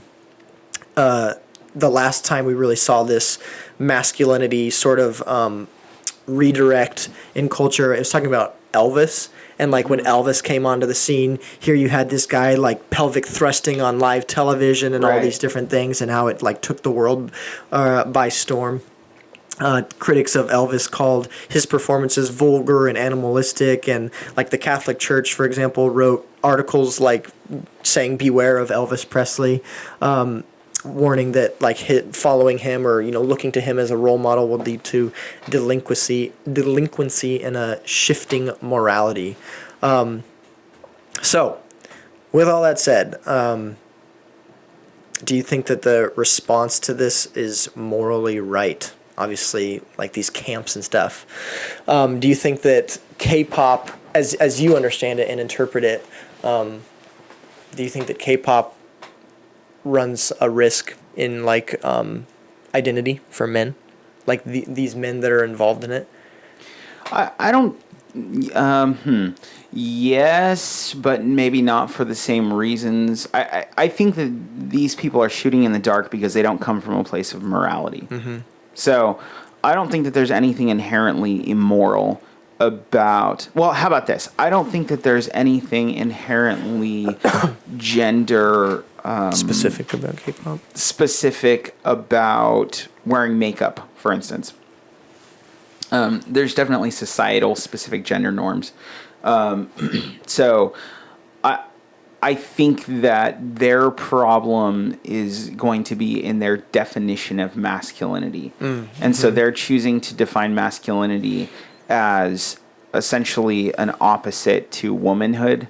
last time we really saw this masculinity sort of redirect in culture. It was talking about Elvis. And like when Elvis came onto the scene, here you had this guy like pelvic thrusting on live television and all these different things, and how it like took the world by storm. Critics of Elvis called his performances vulgar and animalistic, and like the Catholic Church, for example, wrote articles like saying beware of Elvis Presley, warning that like following him or looking to him as a role model would lead to delinquency and a shifting morality. So with all that said, do you think that the response to this is morally right? Obviously, like these camps and stuff. Do you think that K-pop, as you understand it and interpret it, do you think that K-pop runs a risk in like identity for men, like these men that are involved in it? I don't. Yes, but maybe not for the same reasons. I think that these people are shooting in the dark because they don't come from a place of morality. Mm-hmm. So I don't think that there's anything inherently immoral about... Well, how about this? I don't think that there's anything inherently gender... specific about K-pop? Specific about wearing makeup, for instance. There's definitely societal specific gender norms. So I think that their problem is going to be in their definition of masculinity. Mm-hmm. And so they're choosing to define masculinity as essentially an opposite to womanhood.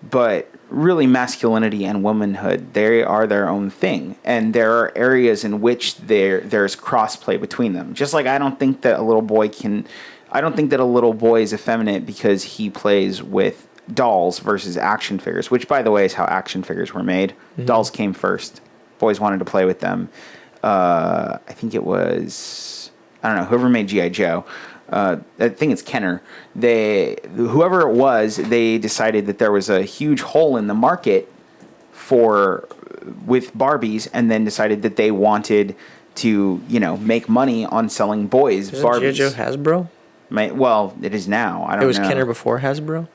But really, masculinity and womanhood, they are their own thing. And there are areas in which there's crossplay between them. Just like I don't think that a little boy is effeminate because he plays with dolls versus action figures, which, by the way, is how action figures were made. Mm-hmm. Dolls came first. Boys wanted to play with them. I think it was, I don't know, whoever made G.I. Joe. I think it's Kenner. Whoever it was, they decided that there was a huge hole in the market with Barbies, and then decided that they wanted to, make money on selling boys Barbies. G.I. Joe Hasbro? Well, it is now. I don't know. It was Kenner before Hasbro?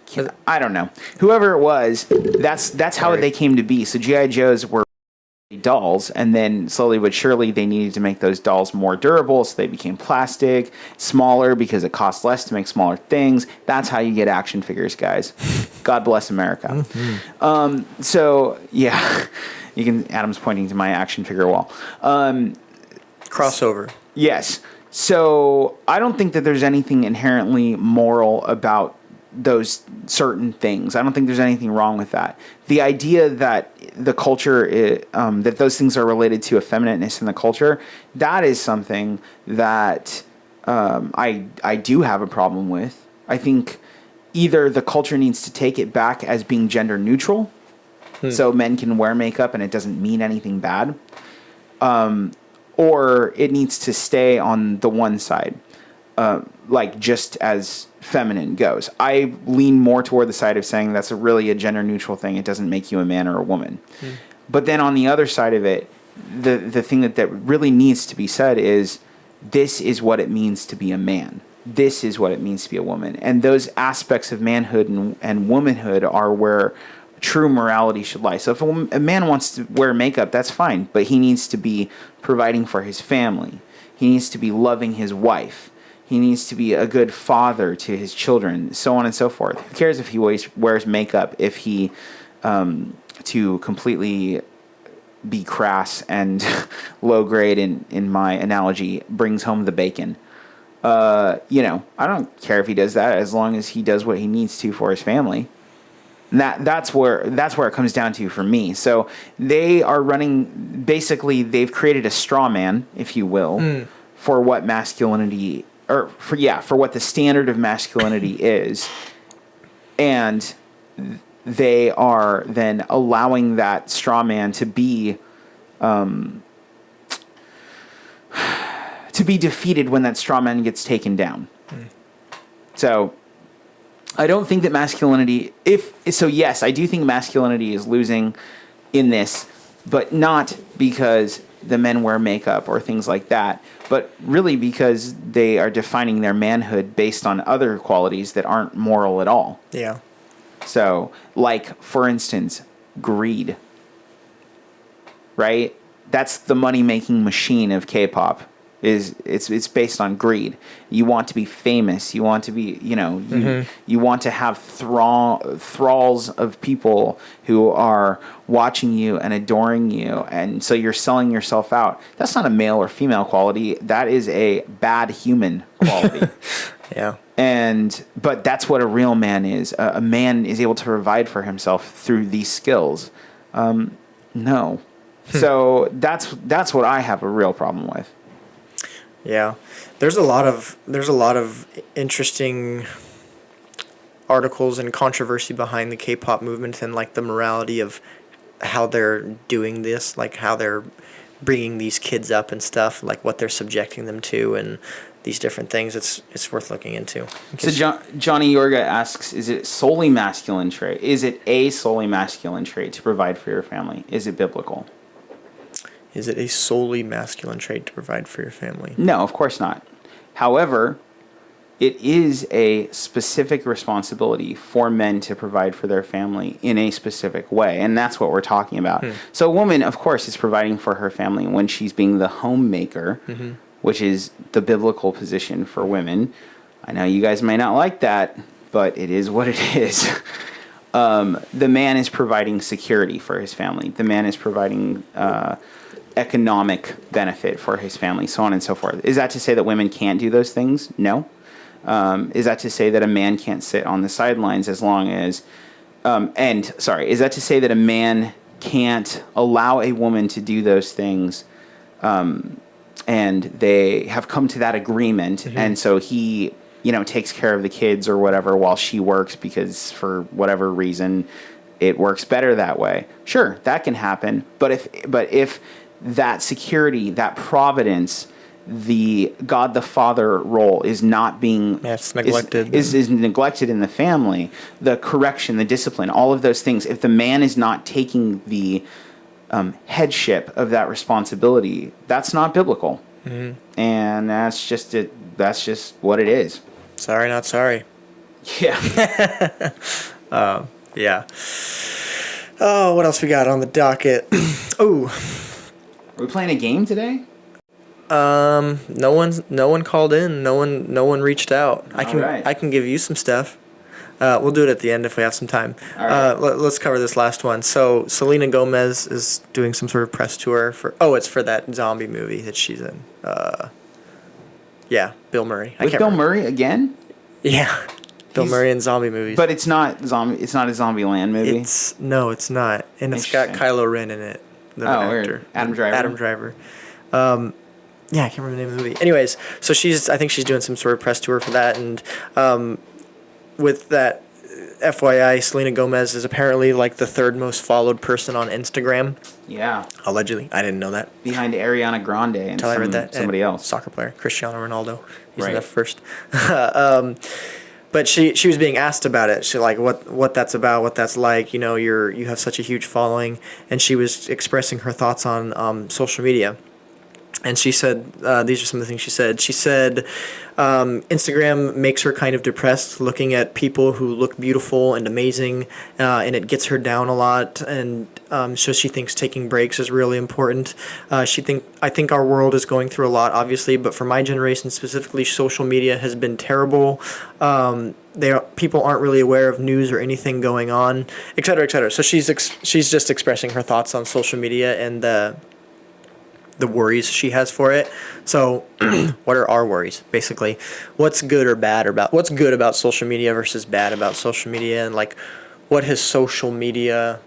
I don't know. Whoever it was, that's how they came to be. So G.I. Joes were dolls, and then slowly but surely they needed to make those dolls more durable, so they became plastic, smaller because it costs less to make smaller things. That's how you get action figures, guys. God bless America. Mm-hmm. So yeah, Adam's pointing to my action figure wall. Crossover. Yes. So I don't think that there's anything inherently moral about those certain things. I don't think there's anything wrong with that. The idea that the culture, that those things are related to effeminateness in the culture, that is something that I do have a problem with. I think either the culture needs to take it back as being gender neutral, so men can wear makeup and it doesn't mean anything bad, or it needs to stay on the one side, like just as feminine goes. I lean more toward the side of saying that's really a gender neutral thing. It doesn't make you a man or a woman. But then on the other side of it, the thing that really needs to be said is this is what it means to be a man. this is what it means to be a woman. And those aspects of manhood and womanhood are where true morality should lie. So if a man wants to wear makeup, that's fine, but he needs to be providing for his family. He needs to be loving his wife. He needs to be a good father to his children, so on and so forth. Who cares if he wears makeup if he, to completely be crass and low grade in my analogy, brings home the bacon. I don't care if he does that as long as he does what he needs to for his family. And that's where it comes down to for me. So they are running, basically they've created a straw man, if you will, for what masculinity, or for what the standard of masculinity is. And they are then allowing that straw man to be defeated when that straw man gets taken down. So I don't think that masculinity, yes, I do think masculinity is losing in this, but not because the men wear makeup or things like that, but really because they are defining their manhood based on other qualities that aren't moral at all. Yeah. So, like, for instance, greed. Right? That's the money-making machine of K-pop. It's based on greed. You want to be famous. You want to be, you want to have thralls of people who are watching you and adoring you, and so you're selling yourself out. That's not a male or female quality. That is a bad human quality. Yeah. But that's what a real man is. A man is able to provide for himself through these skills. No. So that's what I have a real problem with. Yeah, there's a lot of interesting articles and controversy behind the K-pop movement and like the morality of how they're doing this, like how they're bringing these kids up and stuff, like what they're subjecting them to and these different things. It's worth looking into. So Johnny Yorga asks, is it solely masculine trait? Is it a solely masculine trait to provide for your family? Is it biblical? Is it a solely masculine trait to provide for your family? No, of course not. However, it is a specific responsibility for men to provide for their family in a specific way, and that's what we're talking about. So a woman, of course, is providing for her family when she's being the homemaker, which is the biblical position for women. I know you guys may not like that, but it is what it is. The man is providing security for his family. The man is providing economic benefit for his family, so on and so forth. Is that to say that women can't do those things? No. Is that to say that a man can't sit on the sidelines as long as... is that to say that a man can't allow a woman to do those things and they have come to that agreement, and so he, takes care of the kids or whatever while she works because for whatever reason it works better that way? Sure, that can happen. But if that security, that providence, the God the Father role is not being neglected. Is neglected in the family, the correction, the discipline, all of those things. If the man is not taking the headship of that responsibility, that's not biblical, and that's just it. That's just what it is. Sorry, not sorry. Yeah. Yeah. Oh, what else we got on the docket? Oh. Are we playing a game today? No one called in. No one reached out. I can give you some stuff. We'll do it at the end if we have some time. All right. Let's cover this last one. So Selena Gomez is doing some sort of press tour it's for that zombie movie that she's in. Yeah, Bill Murray. With Bill Murray again? Yeah. Bill Murray in zombie movies. But it's not a Zombieland movie. It's not. And it's got Kylo Ren in it. The actor. Adam Driver. Adam Driver. Yeah, I can't remember the name of the movie. Anyways, so I think she's doing some sort of press tour for that, and with that, FYI, Selena Gomez is apparently like the third most followed person on Instagram. Yeah. Allegedly. I didn't know that. Behind Ariana Grande and I read that. Somebody else. Soccer player, Cristiano Ronaldo. He's right. in that first. But she was being asked about it. She like what that's about, what that's like. You have such a huge following, and she was expressing her thoughts on social media. And she said, these are some of the things she said. She said, Instagram makes her kind of depressed looking at people who look beautiful and amazing, and it gets her down a lot. And so she thinks taking breaks is really important. I think our world is going through a lot, obviously, but for my generation specifically, social media has been terrible. People aren't really aware of news or anything going on, et cetera, et cetera. So she's just expressing her thoughts on social media and the worries she has for it. So what are our worries, basically? What's good about social media versus bad about social media, and like what has social media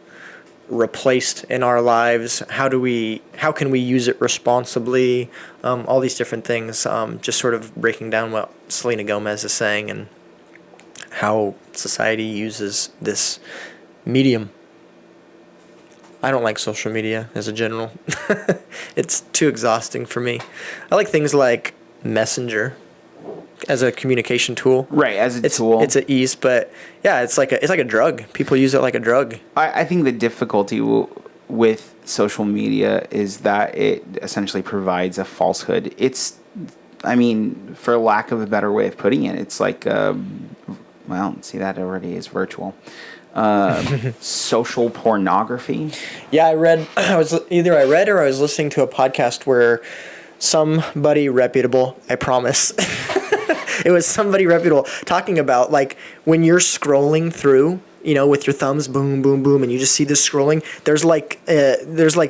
replaced in our lives? How can we use it responsibly? All these different things, just sort of breaking down what Selena Gomez is saying and how society uses this medium. I don't like social media as a general. It's too exhausting for me. I like things like Messenger as a communication tool. Right, as a tool. It's an ease, but yeah, it's like a drug. People use it like a drug. I think the difficulty with social media is that it essentially provides a falsehood. For lack of a better way of putting it, it's like, see, that already is virtual. Social pornography. Yeah, I read or I was listening to a podcast where somebody reputable, I promise. It was somebody reputable talking about like when you're scrolling through, with your thumbs, boom, boom, boom, and you just see this scrolling. There's like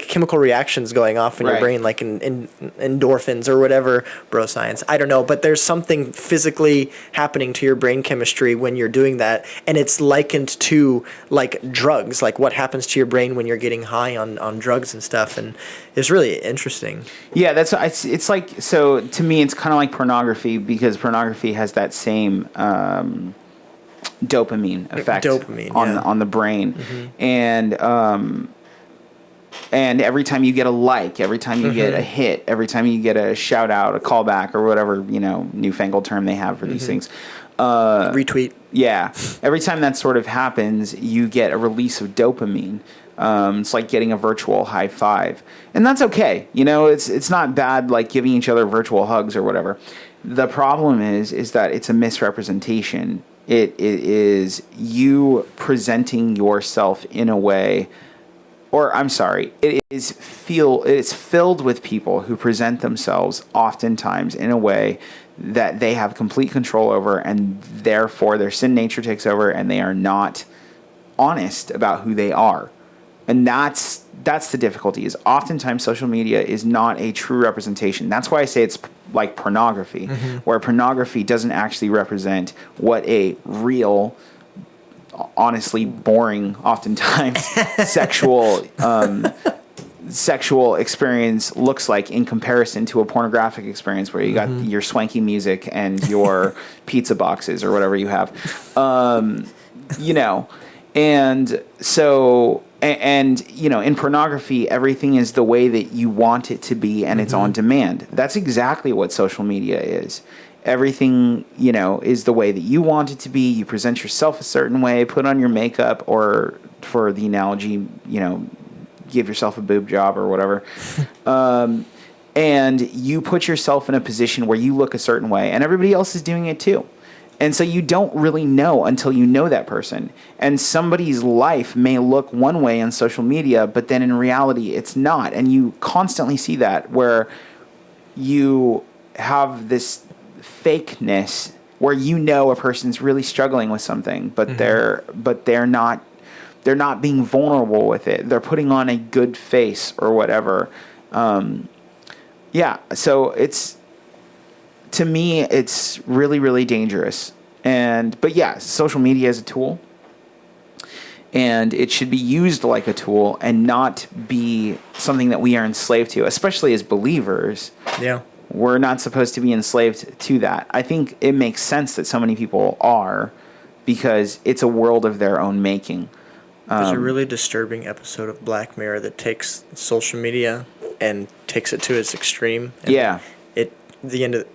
chemical reactions going off in your brain, like in endorphins or whatever, bro science. I don't know, but there's something physically happening to your brain chemistry when you're doing that, and it's likened to like drugs, like what happens to your brain when you're getting high on drugs and stuff, and it's really interesting. Yeah, it's like, so to me, it's kind of like pornography, because pornography has that same dopamine effect on the brain. Mm-hmm. And every time you get a like, every time you get a hit, every time you get a shout out, a callback, or whatever newfangled term they have for these things, retweet. Yeah, every time that sort of happens, you get a release of dopamine. It's like getting a virtual high five, and that's okay. It's not bad, like giving each other virtual hugs or whatever. The problem is that it's a misrepresentation. It is you presenting yourself in a way, it's filled with people who present themselves oftentimes in a way that they have complete control over, and therefore their sin nature takes over, and they are not honest about who they are. And that's the difficulty, is oftentimes social media is not a true representation. That's why I say it's like pornography, where pornography doesn't actually represent what a real, honestly boring, oftentimes sexual experience looks like in comparison to a pornographic experience, where you got your swanky music and your pizza boxes or whatever you have. And so... And in pornography, everything is the way that you want it to be, and it's on demand. That's exactly what social media is. Everything, is the way that you want it to be. You present yourself a certain way, put on your makeup, or for the analogy, give yourself a boob job or whatever. And you put yourself in a position where you look a certain way, and everybody else is doing it too. And so you don't really know until you know that person. And somebody's life may look one way on social media, but then in reality it's not. And you constantly see that, where you have this fakeness where a person's really struggling with something, but they're not being vulnerable with it. They're putting on a good face or whatever. So to me, it's really, really dangerous. But social media is a tool, and it should be used like a tool and not be something that we are enslaved to, especially as believers. Yeah. We're not supposed to be enslaved to that. I think it makes sense that so many people are, because it's a world of their own making. There's a really disturbing episode of Black Mirror that takes social media and takes it to its extreme. And the end of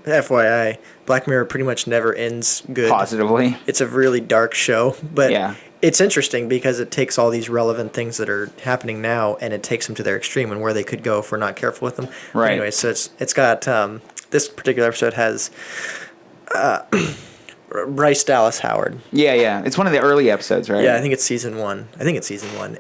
FYI, Black Mirror pretty much never ends good. Positively. It's a really dark show, but it's interesting because it takes all these relevant things that are happening now and it takes them to their extreme and where they could go if we're not careful with them. Right. Anyway, so it's got this particular episode has Bryce Dallas Howard. Yeah. It's one of the early episodes, right? Yeah, I think it's season 1.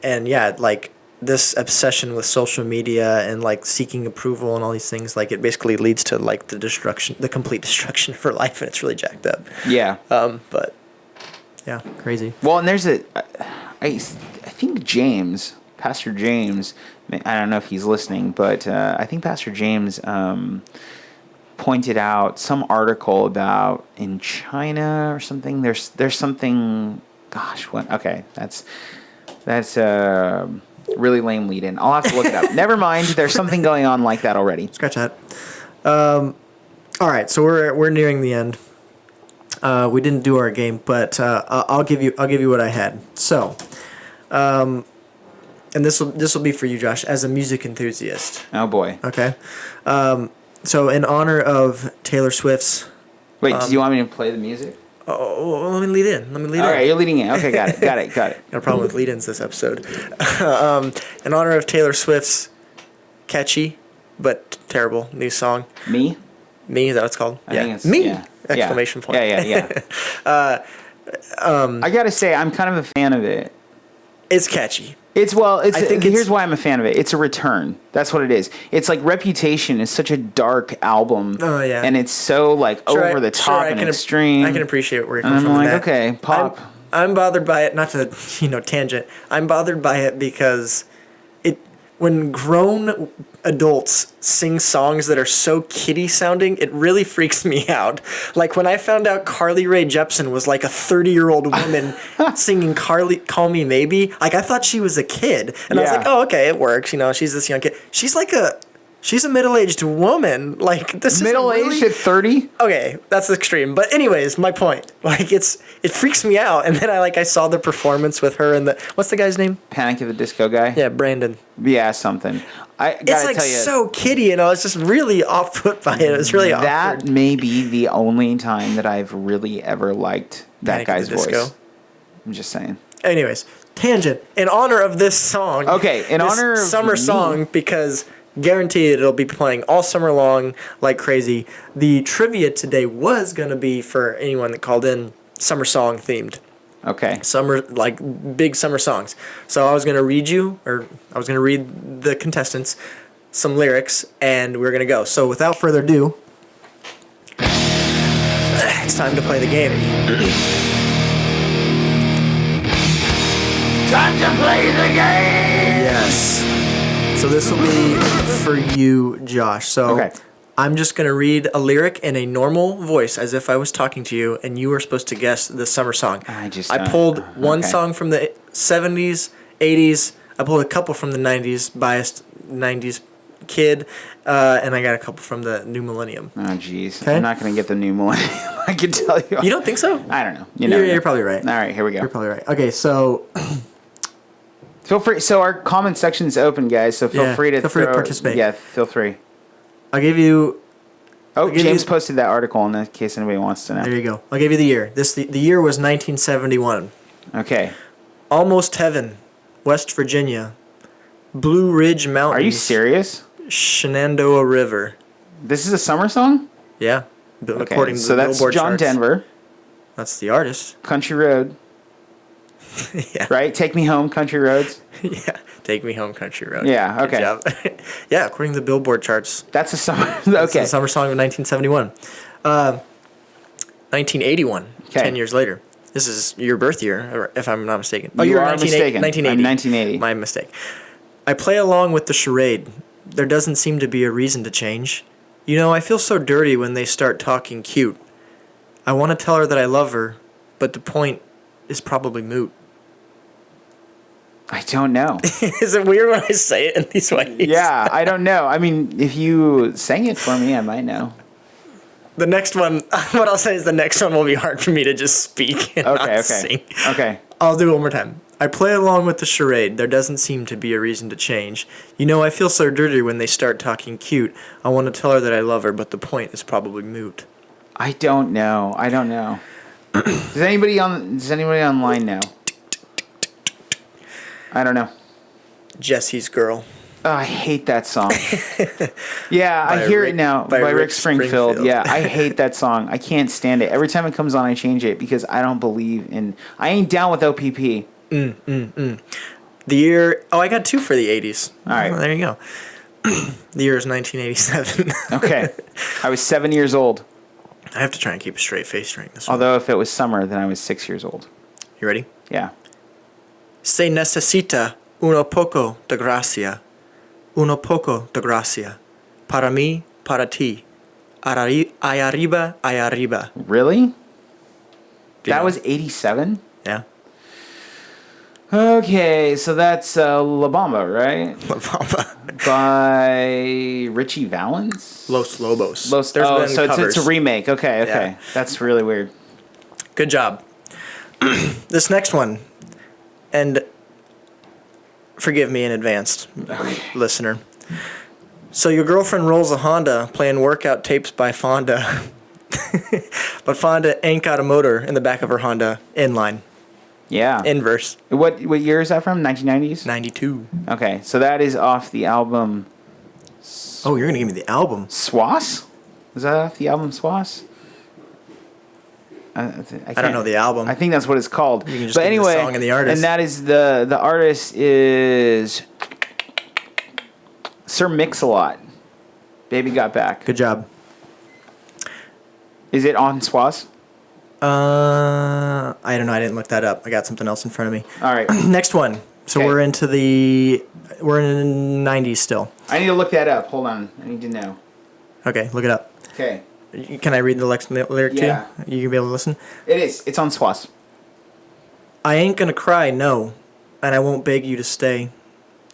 And yeah, like this obsession with social media and like seeking approval and all these things, like it basically leads to like the complete destruction of her life, and it's really jacked up. Yeah. But yeah, crazy. Well, and there's I think Pastor James, I don't know if he's listening, but I think Pastor James pointed out some article about in China or something. There's something. Gosh, what? Okay, that's really lame lead in. I'll have to look it up. Never mind. There's something going on like that already. Scratch that. All right, so we're nearing the end. We didn't do our game, but I'll give you what I had. So, and this will be for you, Josh, as a music enthusiast. Oh boy. Okay. So in honor of Taylor Swift's. Wait, do you want me to play the music? Oh, let me lead in. All right, you're leading in. Okay, got it. Got a problem with lead-ins this episode. In honor of Taylor Swift's catchy but terrible new song. Me, is that what it's called? I think it's Me! Yeah. Exclamation point. Yeah. I gotta say, I'm kind of a fan of it. It's catchy. Here's why I'm a fan of it. It's a return. That's what it is. It's like Reputation is such a dark album. Oh yeah. And it's so like over the top and extreme. I can appreciate where you're and coming from. I'm with like, that. okay, pop. I'm bothered by it. Not to tangent. I'm bothered by it because when grown adults sing songs that are so kiddie sounding, it really freaks me out. Like when I found out Carly Rae Jepsen was like a 30-year-old woman singing Call Me Maybe, like I thought she was a kid. And I was like, oh, okay, it works. She's this young kid. She's a middle-aged woman. Like this middle-aged at 30? Okay, that's extreme. But anyways, my point. Like it freaks me out. And then I saw the performance with her and what's the guy's name? Panic at the Disco guy? Yeah, Brandon. Yeah, something. I gotta it's like tell you, so kiddie, and I was just really off put by it. It was really awkward. That may be the only time that I've really ever liked that guy's voice. I'm just saying. Anyways, tangent. In honor of this song. Okay, in honor of summer song, because guaranteed it'll be playing all summer long like crazy. The trivia today was gonna be for anyone that called in summer song themed. Okay. Summer, like big summer songs. So I was going to read the contestants some lyrics, and we're going to go. So without further ado, it's time to play the game. Time to play the game! Yes. So this will be for you, Josh. So okay. I'm just going to read a lyric in a normal voice as if I was talking to you, and you are supposed to guess the summer song. I pulled one song from the 70s, 80s. I pulled a couple from the 90s, biased 90s kid, and I got a couple from the new millennium. Oh, jeez. Okay? I'm not going to get the new millennium. I can tell you. You don't think so? I don't know. You're probably right. All right, here we go. You're probably right. Okay, so... Feel free. So our comment section's open, guys, so feel free to participate. Yeah, feel free. I'll give you... James posted that article in case anybody wants to know. There you go. I'll give you the year. The year was 1971. Okay. Almost Heaven, West Virginia. Blue Ridge Mountains. Are you serious? Shenandoah River. This is a summer song? Yeah. Okay. According to so the that's Billboard John charts. Denver. That's the artist. Country Road. Yeah. Right? Take Me Home, Country Roads. Yeah. Take Me Home, Country Road. Yeah, okay. Good job. Yeah, according to the Billboard charts. That's a summer. Okay. That's a summer song of 1971. 1981. Okay. 10 years later. This is your birth year, if I'm not mistaken. Oh, you're mistaken. 1980. I'm 1980. My mistake. I play along with the charade. There doesn't seem to be a reason to change. I feel so dirty when they start talking cute. I want to tell her that I love her, but the point is probably moot. I don't know. Is it weird when I say it in these ways? Yeah, I don't know. I mean, if you sang it for me, I might know. The next one, what I'll say is the next one will be hard for me to just speak and not sing. Okay. I'll do it one more time. I play along with the charade. There doesn't seem to be a reason to change. I feel so dirty when they start talking cute. I want to tell her that I love her, but the point is probably moot. I don't know. Does anybody online know? I don't know. Jesse's Girl. Oh, I hate that song. Yeah, I hear it now. By Rick Springfield. Yeah, I hate that song. I can't stand it. Every time it comes on, I change it because I don't believe in... I ain't down with OPP. The year... Oh, I got 2 for the 80s. All right. Well, there you go. The year is 1987. Okay. I was 7 years old. I have to try and keep a straight face during this one. Although if it was summer, then I was 6 years old. You ready? Yeah. Se necesita uno poco de gracia. Uno poco de gracia. Para mí, para ti. Ay arriba, ay arriba. Really? Yeah. That was 87? Yeah. Okay, so that's La Bamba, right? La Bamba. By Richie Valens? Los Lobos. So it's a remake. Okay. Yeah. That's really weird. Good job. This next one, and forgive me in advance, listener. So your girlfriend rolls a Honda playing workout tapes by Fonda. But Fonda ain't got a motor in the back of her Honda inline. Yeah. Inverse. What year is that from? 1990s? 92. Okay, so that is off the album Oh, you're going to give me the album. Swass? Is that off the album Swass? I don't know the album. I think that's what it's called. You can just but give me anyway, the song and the artist. And that is the artist is Sir Mix-a-Lot. Baby Got Back. Good job. Is it on Swass? I don't know. I didn't look that up. I got something else in front of me. All right. Next one. So Okay. we're in the 90s still. I need to look that up. Hold on. I need to know. Okay, look it up. Okay. Can I read the lyric Yeah. to you? You can be able to listen? It is. It's on Swass. I ain't gonna cry, no, and I won't beg you to stay.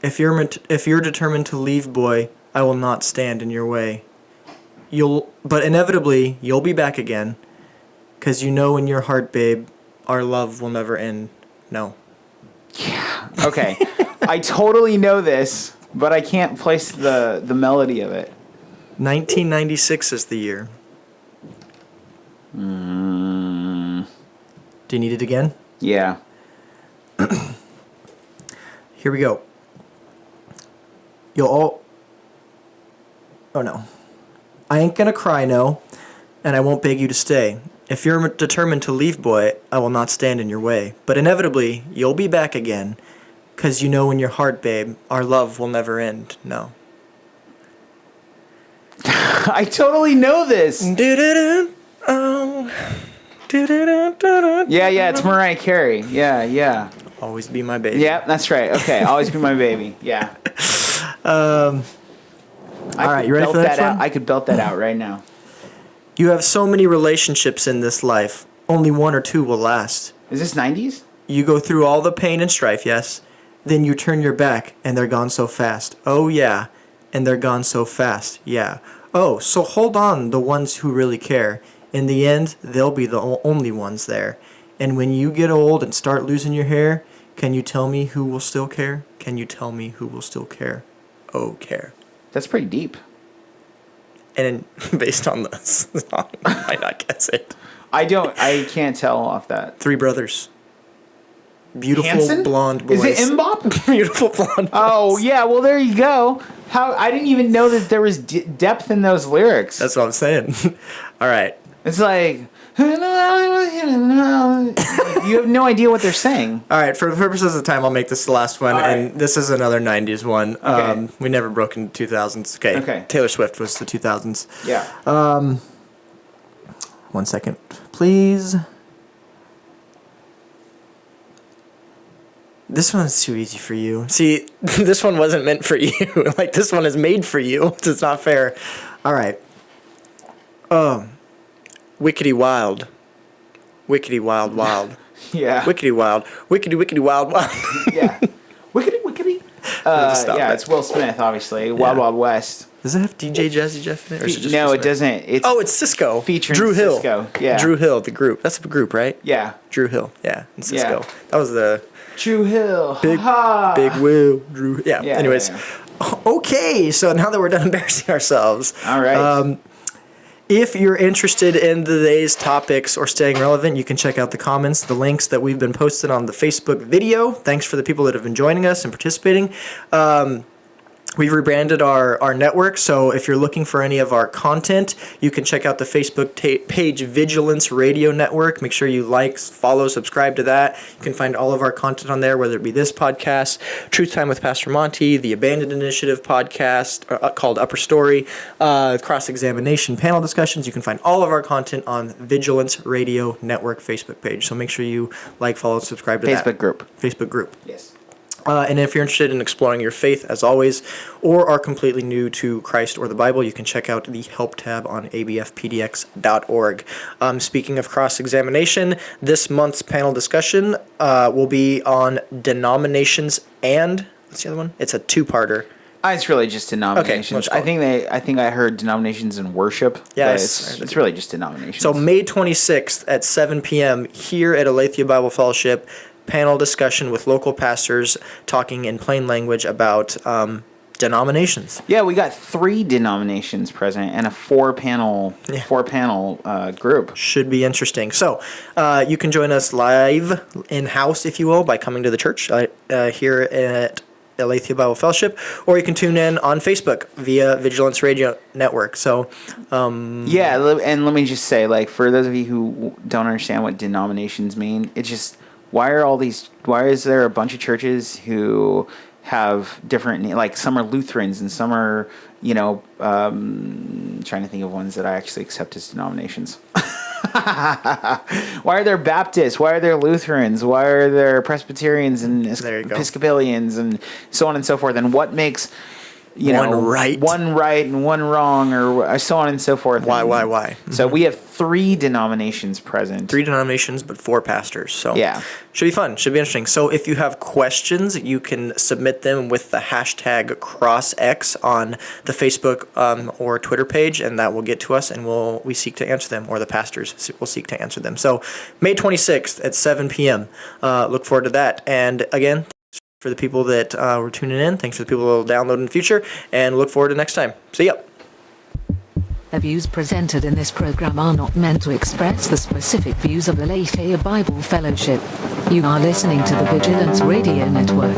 If you're determined to leave, boy, I will not stand in your way. But inevitably, you'll be back again, 'cause you know in your heart, babe, our love will never end. No. Okay. I totally know this, but I can't place the melody of it. 1996 is the year. Do you need it again? Yeah. Here we go. Oh no. I ain't gonna cry, no, and I won't beg you to stay. If you're determined to leave, boy, I will not stand in your way. But inevitably, you'll be back again, 'cause you know in your heart, babe, our love will never end. No. I totally know this. Yeah, it's Mariah Carey. Yeah. Always be my baby. Yeah, that's right. Okay, always be my baby. Yeah. All right, you ready for the next one? I could belt that out right now. You have so many relationships in this life. Only one or two will last. Is this 90s? You go through all the pain and strife, yes. Then you turn your back, and they're gone so fast. Oh, yeah. And they're gone so fast. Yeah. Oh, so hold on, the ones who really care. In the end, they'll be the only ones there. And when you get old and start losing your hair, can you tell me who will still care? Can you tell me who will still care? Oh, care. That's pretty deep. And based on the song, I might not guess it. I can't tell off that. Three brothers. Beautiful Hanson? blonde boys. Is it Mbop? Beautiful blonde boys. Oh, yeah, well, there you go. I didn't even know that there was depth in those lyrics. That's what I'm saying. All right. It's like, you have no idea what they're saying. All right, for the purposes of time, I'll make this the last one, and this is another 90s one. Okay. We never broke into 2000s. Okay. Taylor Swift was the 2000s. Yeah. 1 second, please. This one's too easy for you. See, this one wasn't meant for you. Like, this one is made for you. It's not fair. All right. Wickedy Wild. Wickedy Wild Wild. Yeah. Wickedy Wild. Wickedy Wild Wild. Yeah. Wickedy. Yeah, it's Will Smith, obviously. Wild Wild West. Does it have DJ Jazzy Jeff in it? Or is it just No, Will it Smith? doesn't. It's Cisco. Featuring Drew Hill. Cisco. Yeah. Drew Hill, the group. That's a group, right? Yeah. Drew Hill. Yeah. And Cisco. Yeah. That was the Drew Hill. big Will. Drew. Yeah. Yeah, Anyways. yeah. Okay. So now that we're done embarrassing ourselves. All right. If you're interested in today's topics or staying relevant, you can check out the comments, the links that we've been posted on the Facebook video. Thanks for the people that have been joining us and participating. We've rebranded our network, so if you're looking for any of our content, you can check out the Facebook page Vigilance Radio Network. Make sure you like, follow, subscribe to that. You can find all of our content on there, whether it be this podcast, Truth Time with Pastor Monty, the Abandoned Initiative podcast called Upper Story, cross-examination panel discussions. You can find all of our content on Vigilance Radio Network Facebook page. So make sure you like, follow, subscribe to that. Facebook group. Yes. And if you're interested in exploring your faith, as always, or are completely new to Christ or the Bible, you can check out the Help tab on abfpdx.org. Speaking of cross-examination, this month's panel discussion will be on denominations and, what's the other one? It's a two-parter. It's really just denominations. Okay, I think I heard denominations and worship. Yes, it's really just denominations. So May 26th at 7 p.m. here at Aletheia Bible Fellowship, panel discussion with local pastors talking in plain language about denominations. Yeah, we got 3 denominations present and a 4-panel group. Should be interesting. So you can join us live in-house, if you will, by coming to the church here at Aletheia Bible Fellowship, or you can tune in on Facebook via Vigilance Radio Network. So yeah, and let me just say, like, for those of you who don't understand what denominations mean, it's just, why is there a bunch of churches who have different, like, some are Lutherans and some are, trying to think of ones that I actually accept as denominations. Why are there Baptists? Why are there Lutherans? Why are there Presbyterians and Episcopalians and so on and so forth? And what makes one right and one wrong, or so on and so forth? Why? Mm-hmm. So we have 3 denominations present. 3 denominations, but 4 pastors. So yeah, should be fun. Should be interesting. So if you have questions, you can submit them with the hashtag CrossX on the Facebook or Twitter page, and that will get to us, and we seek to answer them, or the pastors will seek to answer them. So May 26th at 7 p.m. Look forward to that. And again, for the people that were tuning in, thanks for the people that will download in the future, and look forward to next time. See ya. The views presented in this program are not meant to express the specific views of Aletheia Bible Fellowship. You are listening to the Vigilance Radio Network.